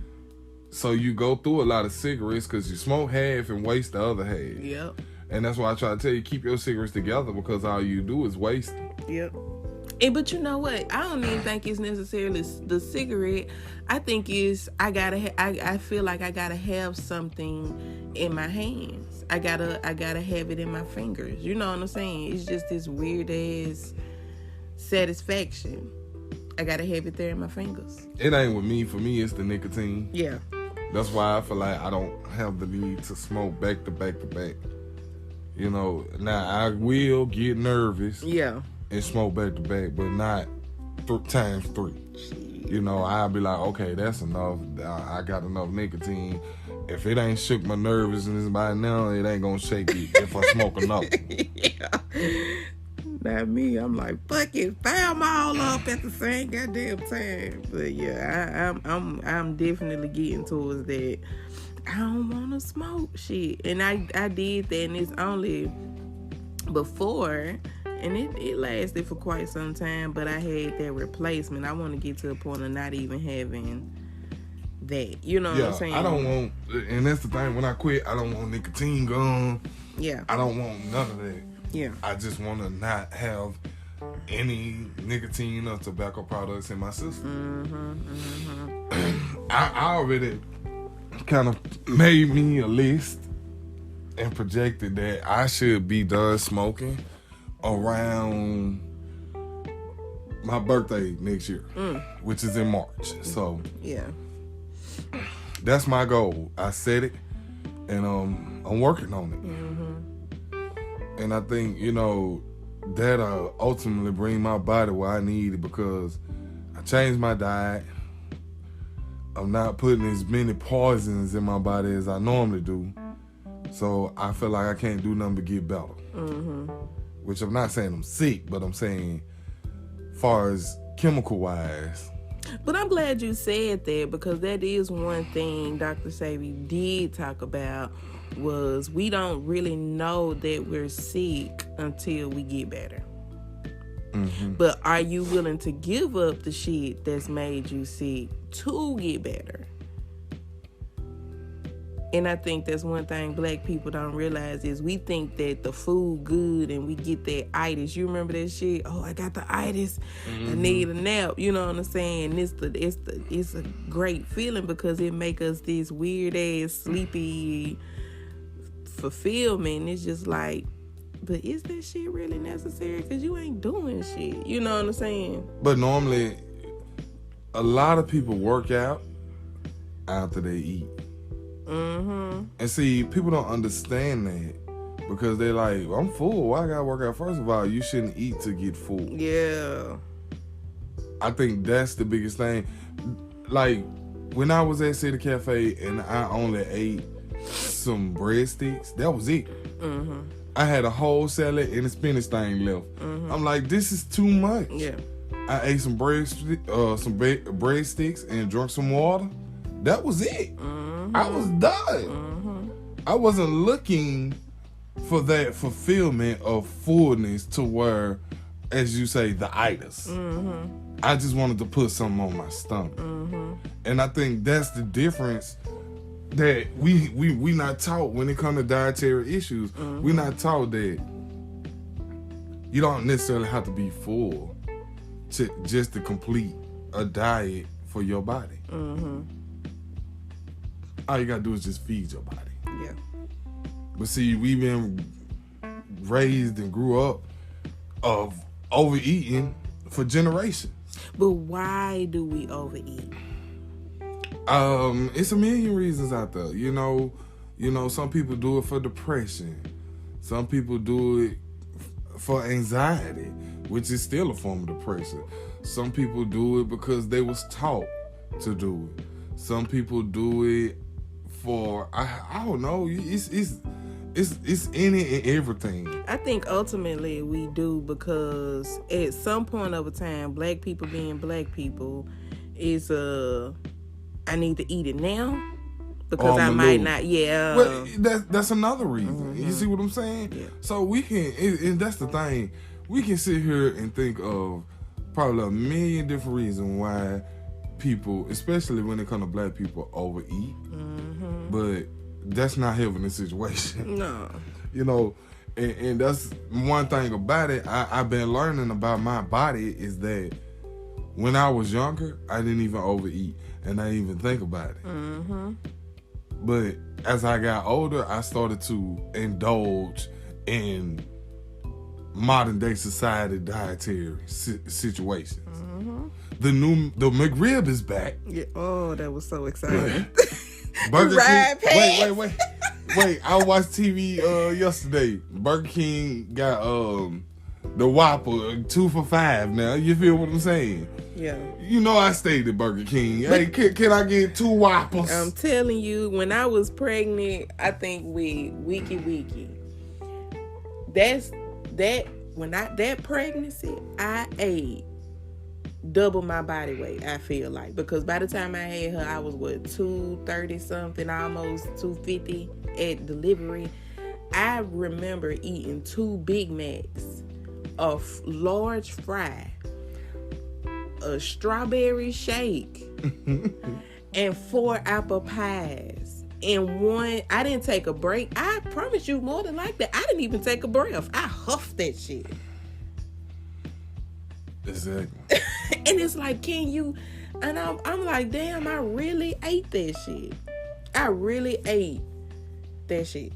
So you go through a lot of cigarettes because you smoke half and waste the other half. Yep. And that's why I try to tell you, keep your cigarettes together, because all you do is waste them. Yep. But you know what? I don't even think it's necessarily the cigarette. I think it's I feel like I gotta have something in my hands. I gotta have it in my fingers. You know what I'm saying? It's just this weird ass satisfaction. I gotta have it there in my fingers. It ain't with me. For me, it's the nicotine. Yeah. That's why I feel like I don't have the need to smoke back to back to back. You know, now I will get nervous. Yeah. And smoke back to back, but not times 3. You know, I'll be like, okay, that's enough. I got enough nicotine. If it ain't shook my nervousness by now, it ain't gonna shake me if I smoke enough. Yeah. Not me. I'm like, fuck it, fire them all up at the same goddamn time. But yeah, I'm definitely getting towards that. I don't want to smoke shit, and I did that, and it's only before. And it lasted for quite some time, but I had that replacement. I want to get to a point of not even having that. You know what I'm saying? I don't want, and that's the thing, when I quit, I don't want nicotine gum. Yeah. I don't want none of that. Yeah. I just want to not have any nicotine or tobacco products in my system. I already kind of made me a list and projected that I should be done smoking around my birthday next year, which is in March. So yeah, that's my goal. I set it, and I'm working on it. And I think, you know, that'll ultimately bring my body where I need it, because I changed my diet. I'm not putting as many poisons in my body as I normally do. So I feel like I can't do nothing but get better. Which I'm not saying I'm sick, but I'm saying far as chemical-wise. But I'm glad you said that, because that is one thing Dr. Savy did talk about, was we don't really know that we're sick until we get better. But are you willing to give up the shit that's made you sick to get better? And I think that's one thing black people don't realize, is we think that the food good and we get that itis. You remember that shit? Oh, I got the itis. I need a nap. You know what I'm saying? It's a great feeling, because it make us this weird ass sleepy fulfillment. It's just like, but is that shit really necessary? Because you ain't doing shit. You know what I'm saying? But normally, a lot of people work out after they eat. And see, people don't understand that, because they're like, I'm full, why I gotta work out? First of all, you shouldn't eat to get full. Yeah. I think that's the biggest thing. Like, when I was at City Cafe and I only ate some breadsticks, that was it. I had a whole salad and a spinach thing left. I'm like, this is too much. Yeah. I ate some breadsticks and drank some water. That was it. Mm-hmm. I was done. Mm-hmm. I wasn't looking for that fulfillment of fullness to where, as you say, the itis. Mm-hmm. I just wanted to put something on my stomach. Mm-hmm. And I think that's the difference that we not taught when it comes to dietary issues. Mm-hmm. We not taught that you don't necessarily have to be full just to complete a diet for your body. Mm-hmm. All you gotta do is just feed your body. Yeah. But see, we've been raised and grew up of overeating for generations. But why do we overeat? It's a million reasons out there. You know, some people do it for depression. Some people do it for anxiety, which is still a form of depression. Some people do it because they was taught to do it. Some people do it for I don't know. It's in it and everything. I think ultimately we do because at some point of a time, black people being black people is I need to eat it now because I might not. Yeah. Well, that's another reason. Mm-hmm. You see what I'm saying? Yeah. So we can, and that's the thing. We can sit here and think of probably a million different reasons why people, especially when it comes to black people, overeat. Mm-hmm. But that's not helping the situation. No. You know, and that's one thing about it. I've been learning about my body is that when I was younger, I didn't even overeat. And I didn't even think about it. Mm-hmm. But as I got older, I started to indulge in modern day society dietary situations. Mm-hmm. The McRib is back. Yeah. Oh, that was so exciting. Burger King. Wait. I watched TV yesterday. Burger King got the Whopper 2 for $5 now. You feel what I'm saying? Yeah. You know I stayed at Burger King. Hey, can I get 2 Whoppers? I'm telling you, when I was pregnant, I think with Wiki. That pregnancy, I ate double my body weight, I feel like. Because by the time I had her, I was 230 something, almost 250 at delivery. I remember eating 2 Big Macs, a large fry, a strawberry shake, and 4 apple pies. And one, I didn't take a break. I promise you, more than like that, I didn't even take a breath. I huffed that shit. Exactly. And it's like, can you? And I'm like, damn, I really ate that shit. I really ate that shit.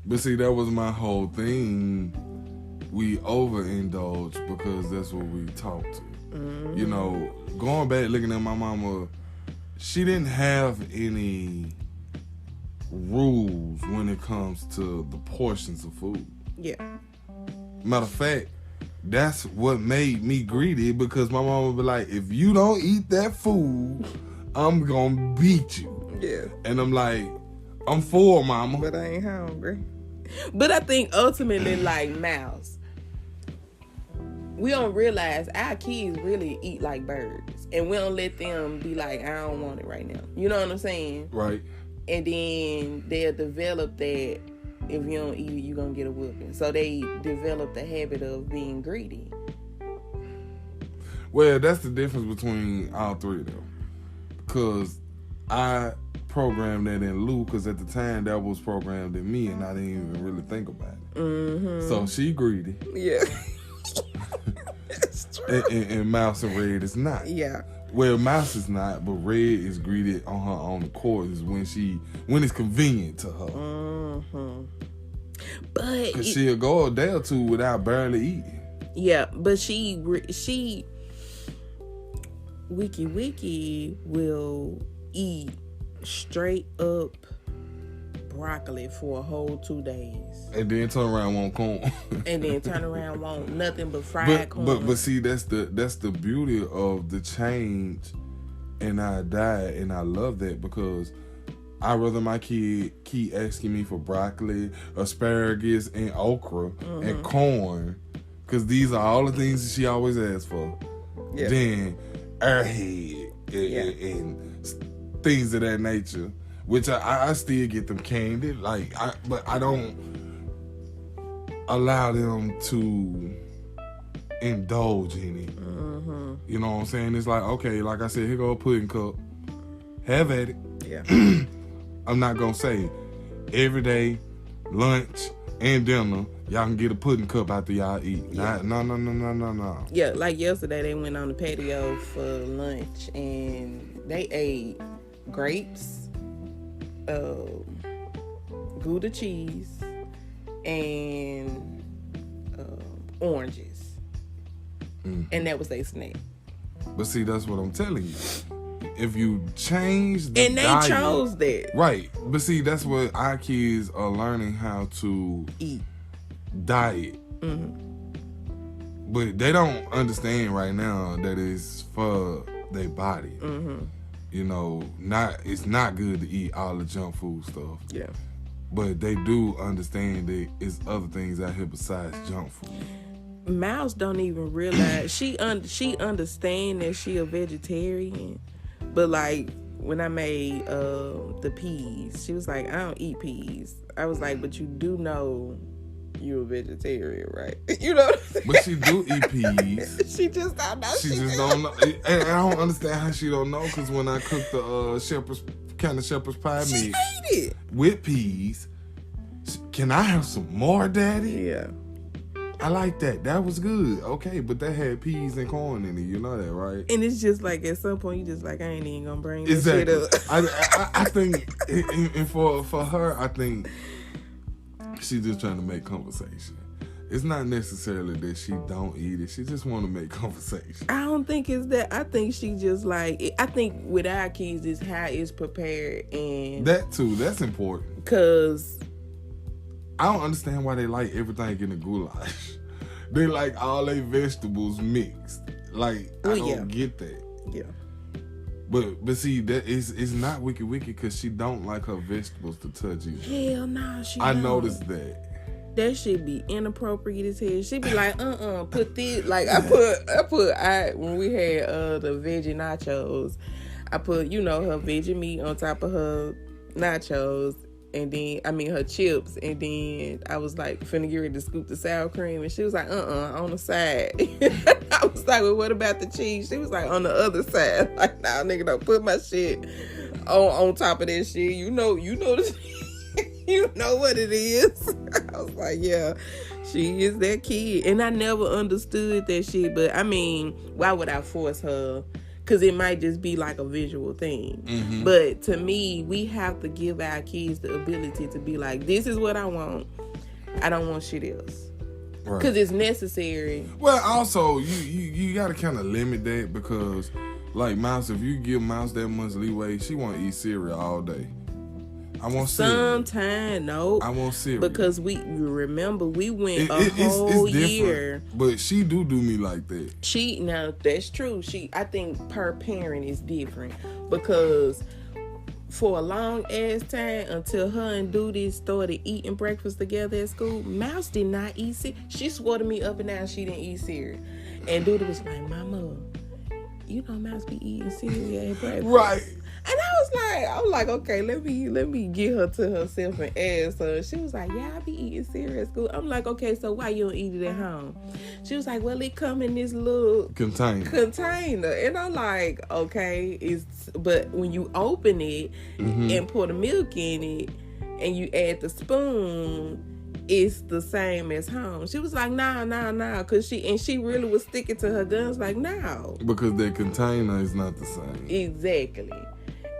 But see, that was my whole thing. We overindulge because that's what we taught to. Mm-hmm. You know, going back, looking at my mama, she didn't have any rules when it comes to the portions of food. Yeah. Matter of fact, that's what made me greedy, because my mama would be like, if you don't eat that food, I'm gonna beat you. Yeah. And I'm like, I'm full, mama. But I ain't hungry. But I think ultimately, like Mouse, we don't realize our kids really eat like birds. And we don't let them be like, I don't want it right now. You know what I'm saying? Right. And then they'll develop that if you don't eat it, you're going to get a whooping. So they develop the habit of being greedy. Well, that's the difference between all three of them. Because I programmed that in Lou, because at the time that was programmed in me and I didn't even really think about it. Mm-hmm. So she greedy. Yeah. That's true. And Mouse and Red is not. Yeah. Well, Mouse is not, but Red is greedy on her own accord when it's convenient to her. Mm-hmm. But because she'll go a day or two without barely eating. Yeah, but she Wiki will eat straight up broccoli for a whole 2 days. And then turn around want corn. And then turn around want nothing but fried corn. But see, that's the beauty of the change in our diet, and I love that, because I'd rather my kid keep asking me for broccoli, asparagus, and okra, and corn, because these are all the things that she always asks for, than Airhead and things of that nature. Which I still get them candy, but I don't allow them to indulge in it. Mm-hmm. You know what I'm saying? It's like, okay, like I said, here go a pudding cup. Have at it. Yeah. I'm not gonna say every day, lunch and dinner, y'all can get a pudding cup after y'all eat. Yeah. No. Yeah, like yesterday they went on the patio for lunch and they ate grapes, Gouda cheese, and oranges. Mm-hmm. And that was their snack. But see, that's what I'm telling you. If you change the and they diet, chose that. Right. But see, that's what our kids are learning how to eat. Diet. Mm-hmm. But they don't understand right now that it's for their body. Mm-hmm. You know, it's not good to eat all the junk food stuff. Yeah. But they do understand that it's other things out here besides junk food. Mouse don't even realize she understand that she a vegetarian, but like when I made the peas, she was like, I don't eat peas. I was like, but you do know you're a vegetarian, right? You know what I'm saying? But she do eat peas. She just don't know. She just don't know. And I don't understand how she don't know, because when I cooked the shepherd's pie mix, she ate it with peas, can I have some more, Daddy? Yeah. I like that. That was good. Okay, but that had peas and corn in it. You know that, right? And it's just like at some point you just like, I ain't even gonna bring exactly. This shit up. I think, and for her, I think she's just trying to make conversation. It's not necessarily that she don't eat it. She just want to make conversation. I don't think it's that. I think she just like. I think with our kids, it's how it's prepared and that too. That's important. Cause I don't understand why they like everything in the goulash. They like all their vegetables mixed. Like, I don't get that. Yeah. But see, that it's not wicked because she don't like her vegetables to touch either. Hell no, I noticed that. That shit be inappropriate as hell. She be like, put this. Like when we had the veggie nachos, I put, her veggie meat on top of her nachos. And then, her chips. And then I was like, finna get ready to scoop the sour cream. And she was like, on the side. I was like, well, what about the cheese? She was like, on the other side. Like, nah, nigga, don't put my shit on top of that shit. You know this. You know what it is. I was like, yeah, she is that kid. And I never understood that shit. But, why would I force her? Because it might just be like a visual thing. Mm-hmm. But to me, we have to give our kids the ability to be like, this is what I want. I don't want shit else. Because it's necessary. Well, also, you got to kind of limit that because, like Mouse, if you give Mouse that much leeway, she want to eat cereal all day. I want cereal. Sometime, no. I want cereal. Because you remember, we went a whole year. But she do me like that. Now, that's true. I think per parent is different. Because for a long ass time, until her and Duty started eating breakfast together at school, Mouse did not eat cereal. She swore to me up and down she didn't eat cereal. And Duty was like, Mama, Mouse be eating cereal at breakfast. Right. And I was like, okay, let me get her to herself and ask her. She was like, yeah, I be eating cereal at school. I'm like, okay, so why you don't eat it at home? She was like, well, it come in this little container. And I'm like, okay, but when you open it and pour the milk in it and you add the spoon, it's the same as home. She was like, nah, cause she really was sticking to her guns, like, no. Because the container is not the same. Exactly.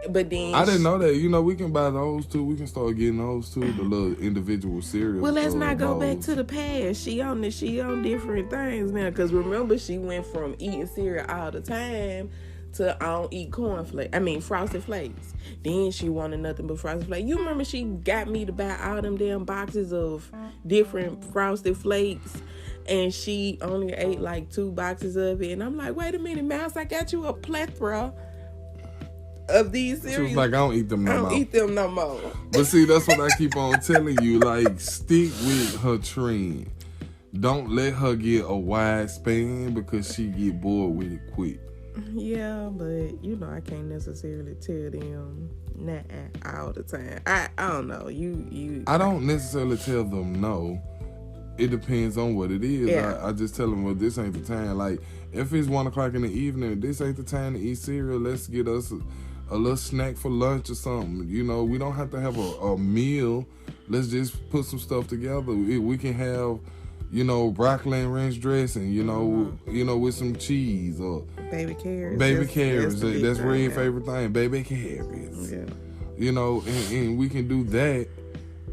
But then I didn't know that. We can buy those too. We can start getting those too. The little individual cereals. Well, let's not go back to the past. She on different things now. Cause remember, she went from eating cereal all the time to I don't eat Frosted Flakes. Then she wanted nothing but Frosted Flakes. You remember she got me to buy all them damn boxes of different Frosted Flakes. And she only ate like 2 boxes of it. And I'm like, wait a minute, Mouse, I got you a plethora of these cereals. She was like, I don't eat them no more. But see, that's what I keep on telling you. Like, stick with her trend. don't let her get a wide span because she get bored with it quick. Yeah, but I can't necessarily tell them nah all the time. I don't know. I don't necessarily tell them no. It depends on what it is. Yeah. I just tell them, well, this ain't the time. Like, if it's 1 o'clock in the evening, this ain't the time to eat cereal. Let's get us a little snack for lunch or something. We don't have to have a meal. Let's just put some stuff together. We can have, broccoli and ranch dressing, with some cheese or baby carrots. That's Red's favorite thing. Baby carrots. Yeah. And we can do that.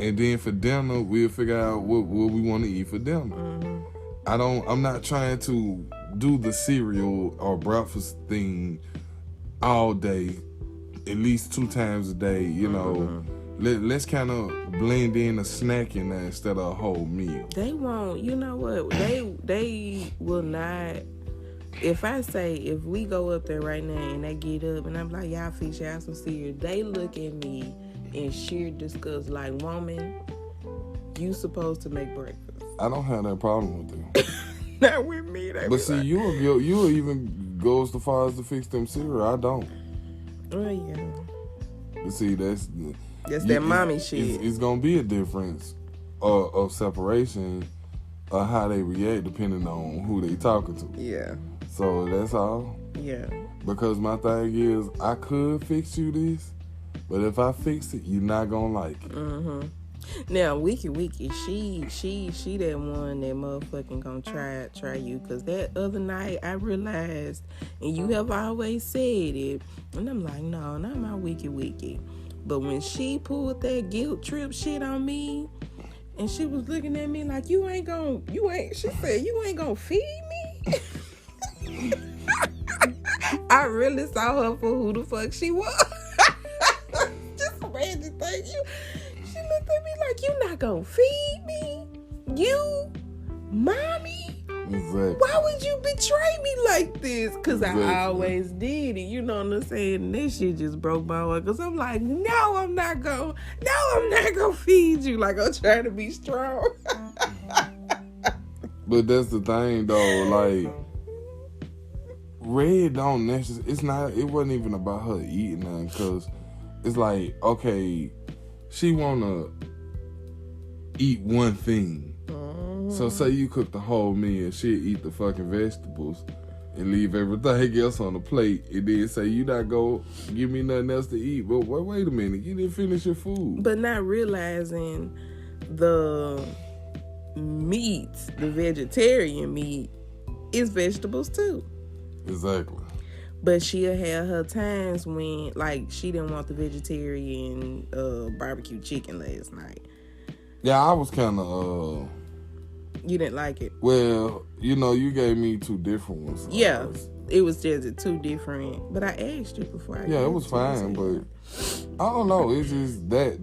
And then for dinner, we'll figure out what we want to eat for dinner. Mm-hmm. I'm not trying to do the cereal or breakfast thing all day, at least 2 times a day. Let's kind of blend in a snack in there instead of a whole meal. They won't. You know what? They will not. If I say, if we go up there right now and they get up and I'm like, y'all fix y'all some cereal, they look at me in sheer disgust, like, woman, you supposed to make breakfast. I don't have that problem with them. Not with me. But see, like, you'll even go as far as to fix them cereal. I don't. Oh yeah. But see, that's that mommy shit. It's gonna be a difference of separation of how they react depending on who they talking to. Yeah. So that's all. Yeah. Because my thing is, I could fix you this, but if I fix it, you're not gonna like it. Mm-hmm. Now, Wiki, she that one that motherfucking gonna try you. Cause that other night I realized, and you have always said it, and I'm like, no, not my Wiki. But when she pulled that guilt trip shit on me, and she was looking at me like, she said, you ain't gonna feed me? I really saw her for who the fuck she was. Just ready to thank you. She looked at me like, you not gonna feed me? You? Mommy? Exactly. Why would you betray me like this? Because I always did it. You know what I'm saying? And that shit just broke my heart. Because I'm like, no, I'm not gonna feed you. Like, I'm trying to be strong. But that's the thing, though. Like, Red don't necessarily... It wasn't even about her eating nothing. Because it's like, okay, she want to eat one thing. So say you cook the whole meal, she'll eat the fucking vegetables and leave everything else on the plate, and then say, you not go give me nothing else to eat. But wait a minute, you didn't finish your food. But not realizing the meat, the vegetarian meat, is vegetables too. Exactly. But she'll have her times when, like, she didn't want the vegetarian barbecue chicken last night. Yeah, I was kind of... You didn't like it? Well, you gave me 2 different ones. So yeah, it was just 2 different. But I asked you before I... Yeah, it was fine, but I don't know. It's just that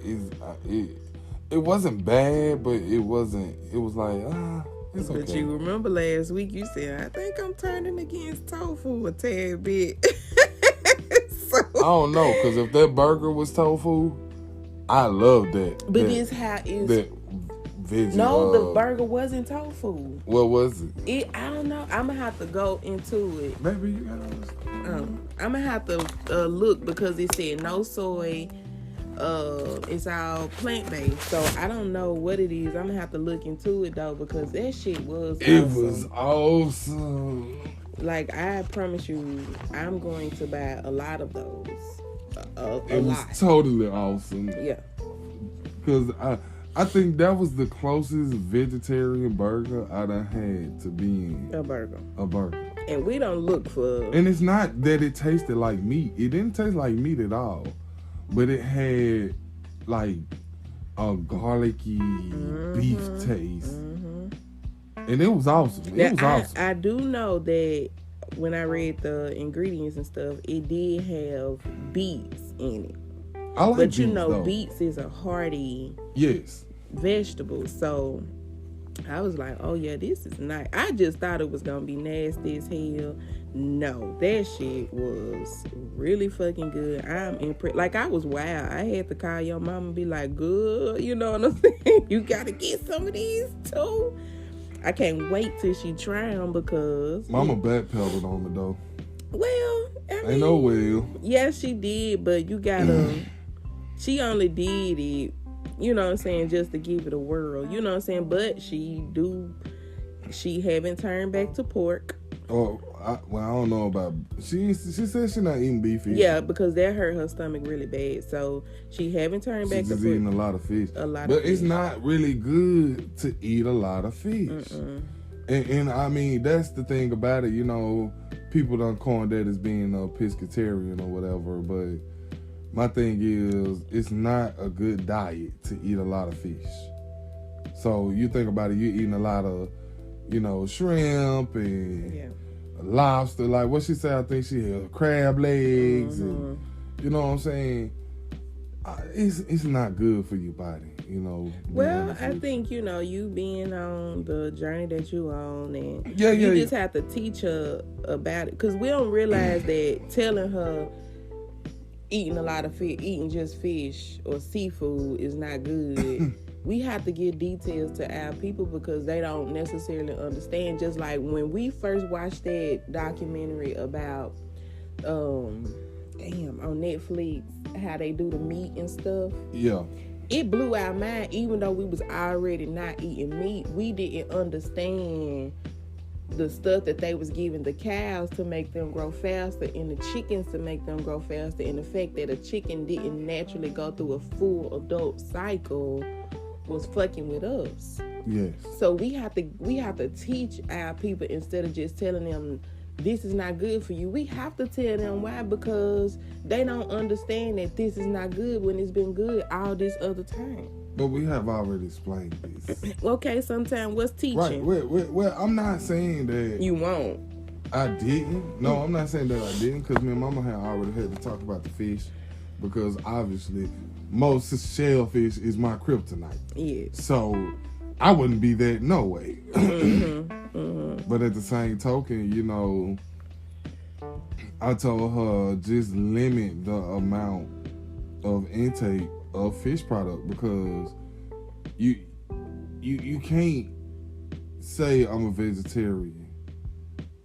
is... It wasn't bad, but it wasn't... It was like, it's okay. But you remember last week you said, I think I'm turning against tofu a tad bit. So, I don't know, because if that burger was tofu, I love that. But it's how it's... That veggie, no, the burger wasn't tofu. What was it? I don't know. I'm going to have to go into it. Maybe you got I'm going to have to look because it said no soy. It's all plant-based. So I don't know what it is. I'm going to have to look into it, though, because that shit was awesome. It was awesome. Like, I promise you, I'm going to buy a lot of those. It was totally awesome. Yeah. Because I think that was the closest vegetarian burger I done had to being a burger. And we don't look for... And it's not that it tasted like meat. It didn't taste like meat at all. But it had, like, a garlicky beef taste. Mm-hmm. And it was awesome. I do know that when I read the ingredients and stuff, it did have beets in it. I like but beets, though. Beets is a hearty vegetable. So I was like, oh yeah, this is nice. I just thought it was gonna be nasty as hell. No, that shit was really fucking good. I'm impressed. Like, I was wild. I had to call your mama and be like, good, you know what I'm saying? You gotta get some of these too. I can't wait till she try them because Mama backpedaled on it though. Well, I mean, Ain't no way. Yeah, she did, but you gotta. She only did it, you know what I'm saying, just to give it a whirl. You know what I'm saying? But she haven't turned back to pork. Oh, I don't know about. She said she not eating beef either. Yeah, because that hurt her stomach really bad. So she haven't turned back to pork. She's eating a lot of fish. But it's not really good to eat a lot of fish. And I mean, that's the thing about it. You know, people done coined that as being a pescatarian or whatever. But my thing is, it's not a good diet to eat a lot of fish. So you think about it, you're eating a lot of, you know, shrimp and lobster. Like what she said, I think she had crab legs, and you know what I'm saying. It's not good for your body, you know. Well, I think, you know, you being on the journey that you on, and you just have to teach her about it, because we don't realize that telling her eating a lot of fish, eating just fish or seafood is not good. We have to give details to our people because they don't necessarily understand. Just like when we first watched that documentary about on Netflix, how they do the meat and stuff. Yeah. It blew our mind. Even though we was already not eating meat, we didn't understand the stuff that they was giving the cows to make them grow faster and the chickens to make them grow faster, and the fact that a chicken didn't naturally go through a full adult cycle was fucking with us. Yes. So we have to teach our people, instead of just telling them this is not good for you. We have to tell them why, because they don't understand that this is not good when it's been good all this other time. But we have already explained this. Okay, sometimes what's teaching? Right. Well, I'm not saying that you won't. I didn't. No, I'm not saying that I didn't, because me and Mama had already had to talk about the fish, because obviously most shellfish is my kryptonite. Yes. So I wouldn't be that, no way. But at the same token, you know, I told her just limit the amount of intake of fish product, because you can't say I'm a vegetarian,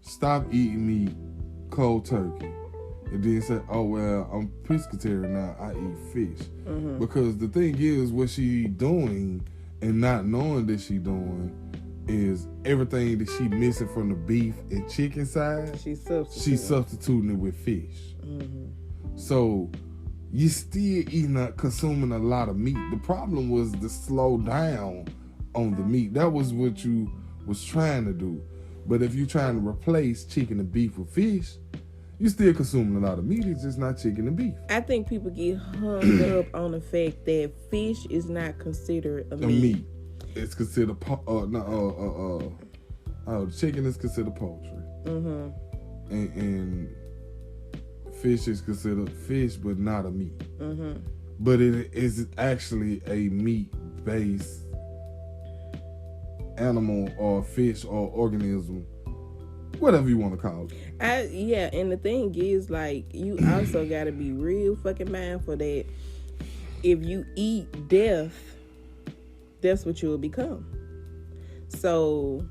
stop eating meat cold turkey, and then say, oh well, I'm pescatarian now, I eat fish. Because the thing is, what she doing and not knowing that she doing is everything that she missing from the beef and chicken side, she's substituting it with fish. So you still consuming a lot of meat. The problem was to slow down on the meat. That was what you was trying to do. But if you're trying to replace chicken and beef with fish, you still consuming a lot of meat. It's just not chicken and beef. I think people get hung up on the fact that fish is not considered a meat. It's considered chicken is considered poultry. And fish is considered fish, but not a meat. But it is actually a meat-based animal or fish or organism, whatever you want to call it. And the thing is, like, you also got to be real fucking mindful that if you eat death, that's what you'll become. So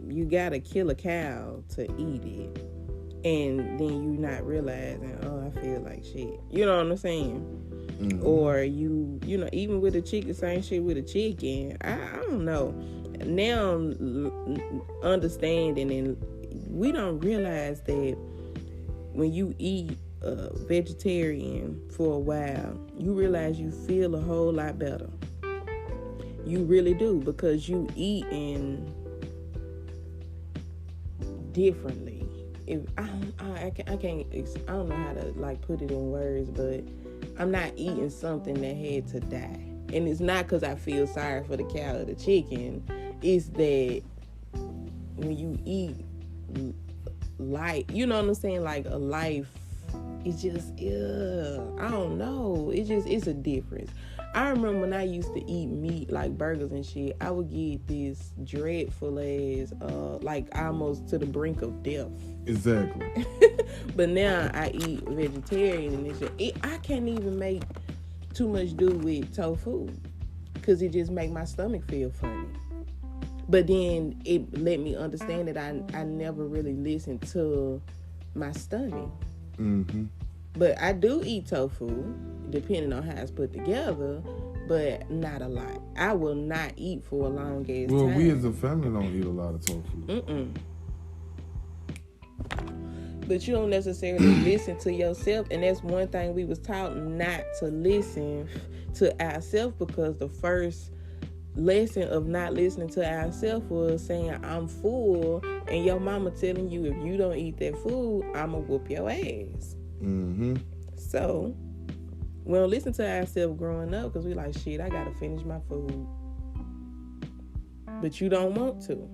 you got to kill a cow to eat it. And then you not realizing, oh, I feel like shit. You know what I'm saying? Or you know, even with the chicken, same shit with a chicken. I don't know. Now I'm understanding, and we don't realize that when you eat vegetarian for a while, you realize you feel a whole lot better. You really do, because you eating differently. I don't know how to like put it in words, but I'm not eating something that had to die. And it's not because I feel sorry for the cow or the chicken. It's that when you eat life, you know what I'm saying, like a life it's just, I don't know. It's a difference. I remember when I used to eat meat, like burgers and shit, I would get this dreadful ass, like almost to the brink of death. Exactly. But now I eat vegetarian and I can't even make too much do with tofu because it just make my stomach feel funny. But then it let me understand that I never really listened to my stomach. Mm-hmm. But I do eat tofu, depending on how it's put together, but not a lot. I will not eat for a long ass time. Well, we as a family don't eat a lot of tofu. Mm-mm. But you don't necessarily listen to yourself, and that's one thing we was taught, not to listen to ourselves, because the first lesson of not listening to ourselves was saying, I'm full, and your mama telling you, if you don't eat that food, I'ma whoop your ass. Mm-hmm. So we don't listen to ourselves growing up because we like, shit, I gotta finish my food. But you don't want to.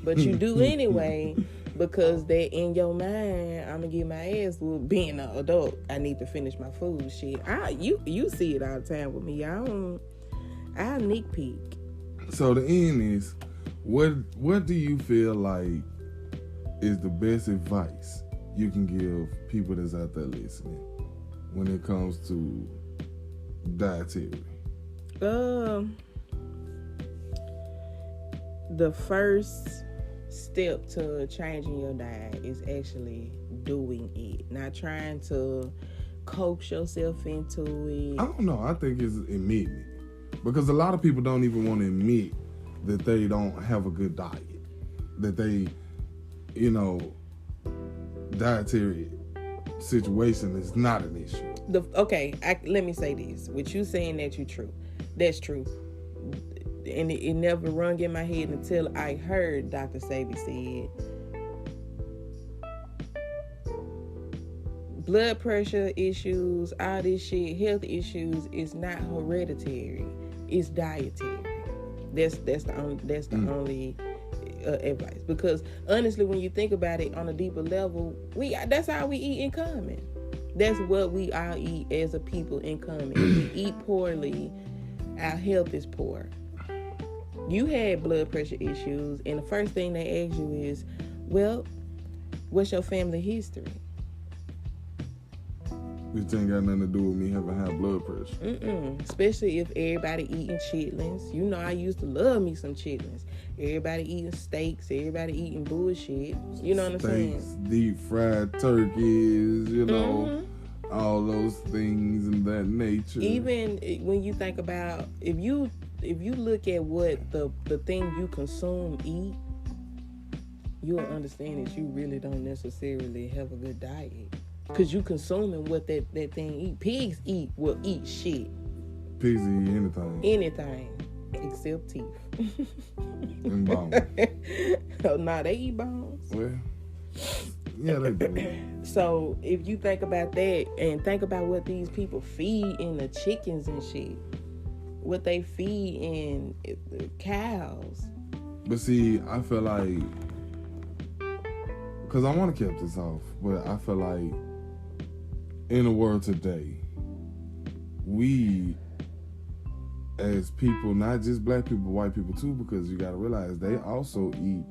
But you do anyway, because that in your mind, I'm gonna get my ass whooped. Being an adult, I need to finish my food. Shit, you see it all the time with me. I sneak peek. So the end is, what do you feel like is the best advice you can give people that's out there listening when it comes to dietary? The first step to changing your diet is actually doing it, not trying to coax yourself into it. I don't know. I think it's admitting it, because a lot of people don't even want to admit that they don't have a good diet, that they, dietary situation is not an issue. Let me say this. With you saying that's true. And it never rung in my head until I heard Dr. Sabi said, blood pressure issues, all this shit, health issues is not hereditary. It's dietary. That's the only advice. Because honestly, when you think about it on a deeper level, that's all we eat in common. That's what we all eat as a people in common. We eat poorly. Our health is poor. You had blood pressure issues, and the first thing they ask you is, well, what's your family history? Which ain't got nothing to do with me having high blood pressure. Especially if everybody eating chitlins. You know, I used to love me some chitlins. Everybody eating steaks. Everybody eating bullshit. You know what I'm saying? Steaks, deep fried turkeys, all those things of that nature. Even when you think about, if you look at what the thing you consume eat, you'll understand that you really don't necessarily have a good diet. Because you consuming what that thing eat. Pigs will eat shit. Pigs eat anything. Anything. Except teeth. And bones. Oh, nah, they eat bones. Well, yeah, they do. So, if you think about that, and think about what these people feed in the chickens and shit. What they feed in the cows. But see, I feel like, because I want to keep this off, but I feel like in the world today, we as people, not just black people, white people too, because you got to realize they also eat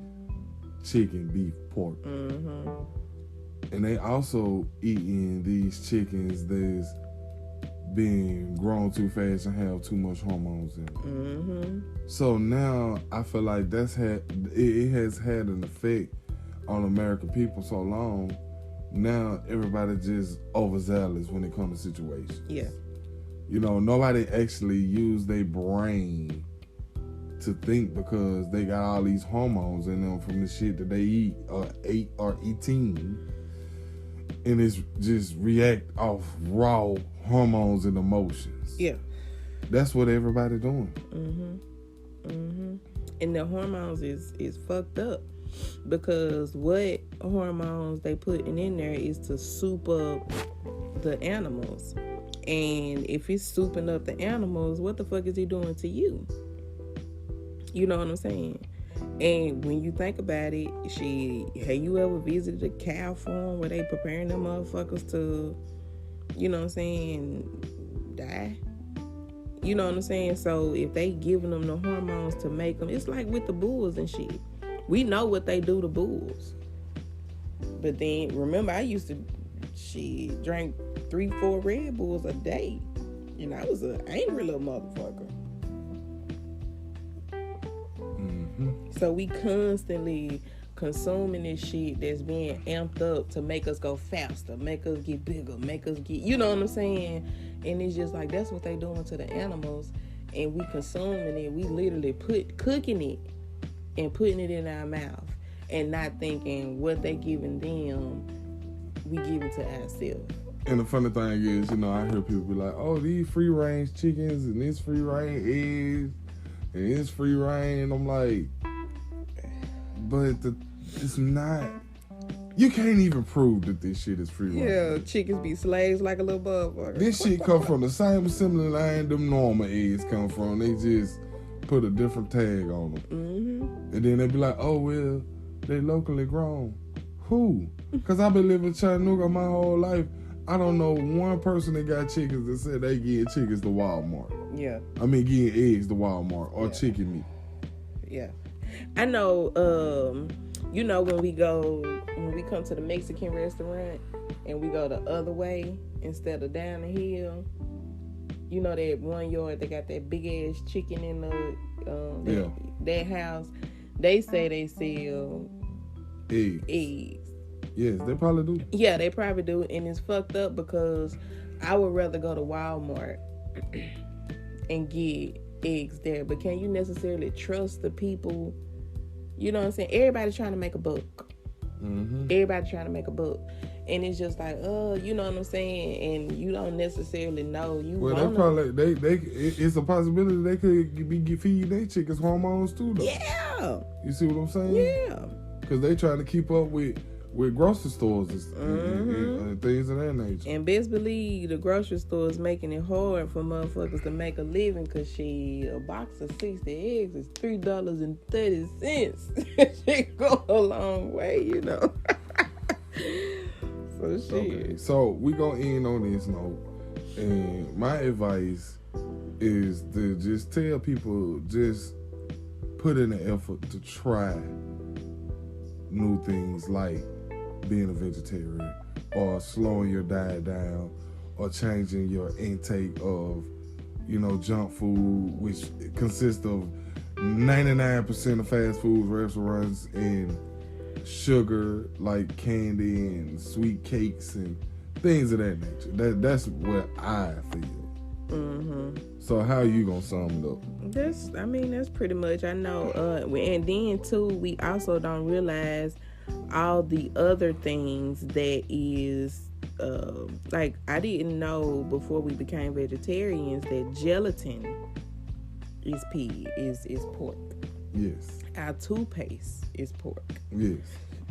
chicken, beef, pork. Mm-hmm. And they also eating these chickens that's being grown too fast and have too much hormones in them. Mm-hmm. So now I feel like it has had an effect on American people so long. Now everybody just overzealous when it comes to situations. Yeah. Nobody actually use their brain to think, because they got all these hormones in them from the shit that they eat or ate or eating. And it's just react off raw hormones and emotions. Yeah. That's what everybody doing. Mm-hmm. Mm-hmm. And the hormones is fucked up, because what hormones they putting in there is to soup up the animals. And if it's souping up the animals, what the fuck is he doing to you? You know what I'm saying? And when you think about it, have you ever visited a cow farm where they preparing them motherfuckers to, you know what I'm saying, die? You know what I'm saying? So if they giving them the hormones to make them, it's like with the bulls and shit. We know what they do to bulls. But then, remember, I used to, drink 3-4 Red Bulls a day. And I was an angry little motherfucker. So we constantly consuming this shit that's being amped up to make us go faster, make us get bigger, make us get, you know what I'm saying? And it's just like, that's what they doing to the animals. And we consuming it. We literally cooking it and putting it in our mouth and not thinking what they giving them, we give it to ourselves. And the funny thing is, I hear people be like, oh, these free-range chickens and this free-range eggs and this free-range. And I'm like, but it's not. You can't even prove that this shit is free-range. Yeah, chickens be slaves like a little motherfucker. This shit come from the same assembly line them normal eggs come from. They just put a different tag on them. Mm-hmm. And then they be like, oh, well, they locally grown. Who? Because I've been living in Chattanooga my whole life. I don't know one person that got chickens that said they give chickens to Walmart. Yeah. I mean, give eggs to Walmart or chicken meat. Yeah. I know, when we come to the Mexican restaurant and we go the other way instead of down the hill, that one yard, they got that big ass chicken in that house. They say they sell eggs. Yes, they probably do. Yeah, they probably do. And it's fucked up because I would rather go to Walmart and get eggs there. But can you necessarily trust the people? You know what I'm saying? Everybody's trying to make a buck. Mm-hmm. Everybody's trying to make a buck. And it's just like, you know what I'm saying? And you don't necessarily know. It's a possibility they could be feeding their chickens hormones too, though. Yeah. You see what I'm saying? Yeah. Because they trying to keep up with grocery stores and things of that nature. And best believe the grocery store is making it hard for motherfuckers to make a living because a box of 60 eggs is $3.30. Shit go a long way, So shit. Okay, so we gonna end on this note. And my advice is to just tell people, just put in the effort to try new things like being a vegetarian or slowing your diet down or changing your intake of junk food, which consists of 99% of fast food restaurants and sugar like candy and sweet cakes and things of that nature. That's what I feel. Mm-hmm. So how you gonna sum it up? That's pretty much. I know. And then too, we also don't realize all the other things that is like I didn't know before we became vegetarians that gelatin is pig, is pork. Yes. Our toothpaste is pork. Yes.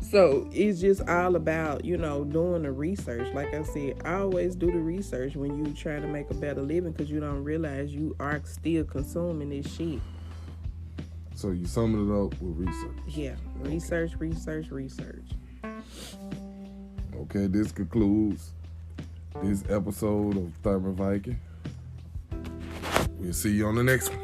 So it's just all about, doing the research. Like I said, I always do the research when you trying to make a better living because you don't realize you are still consuming this shit. So you summing it up with research. Yeah. Research. Okay, this concludes this episode of Thermal Viking. We'll see you on the next one.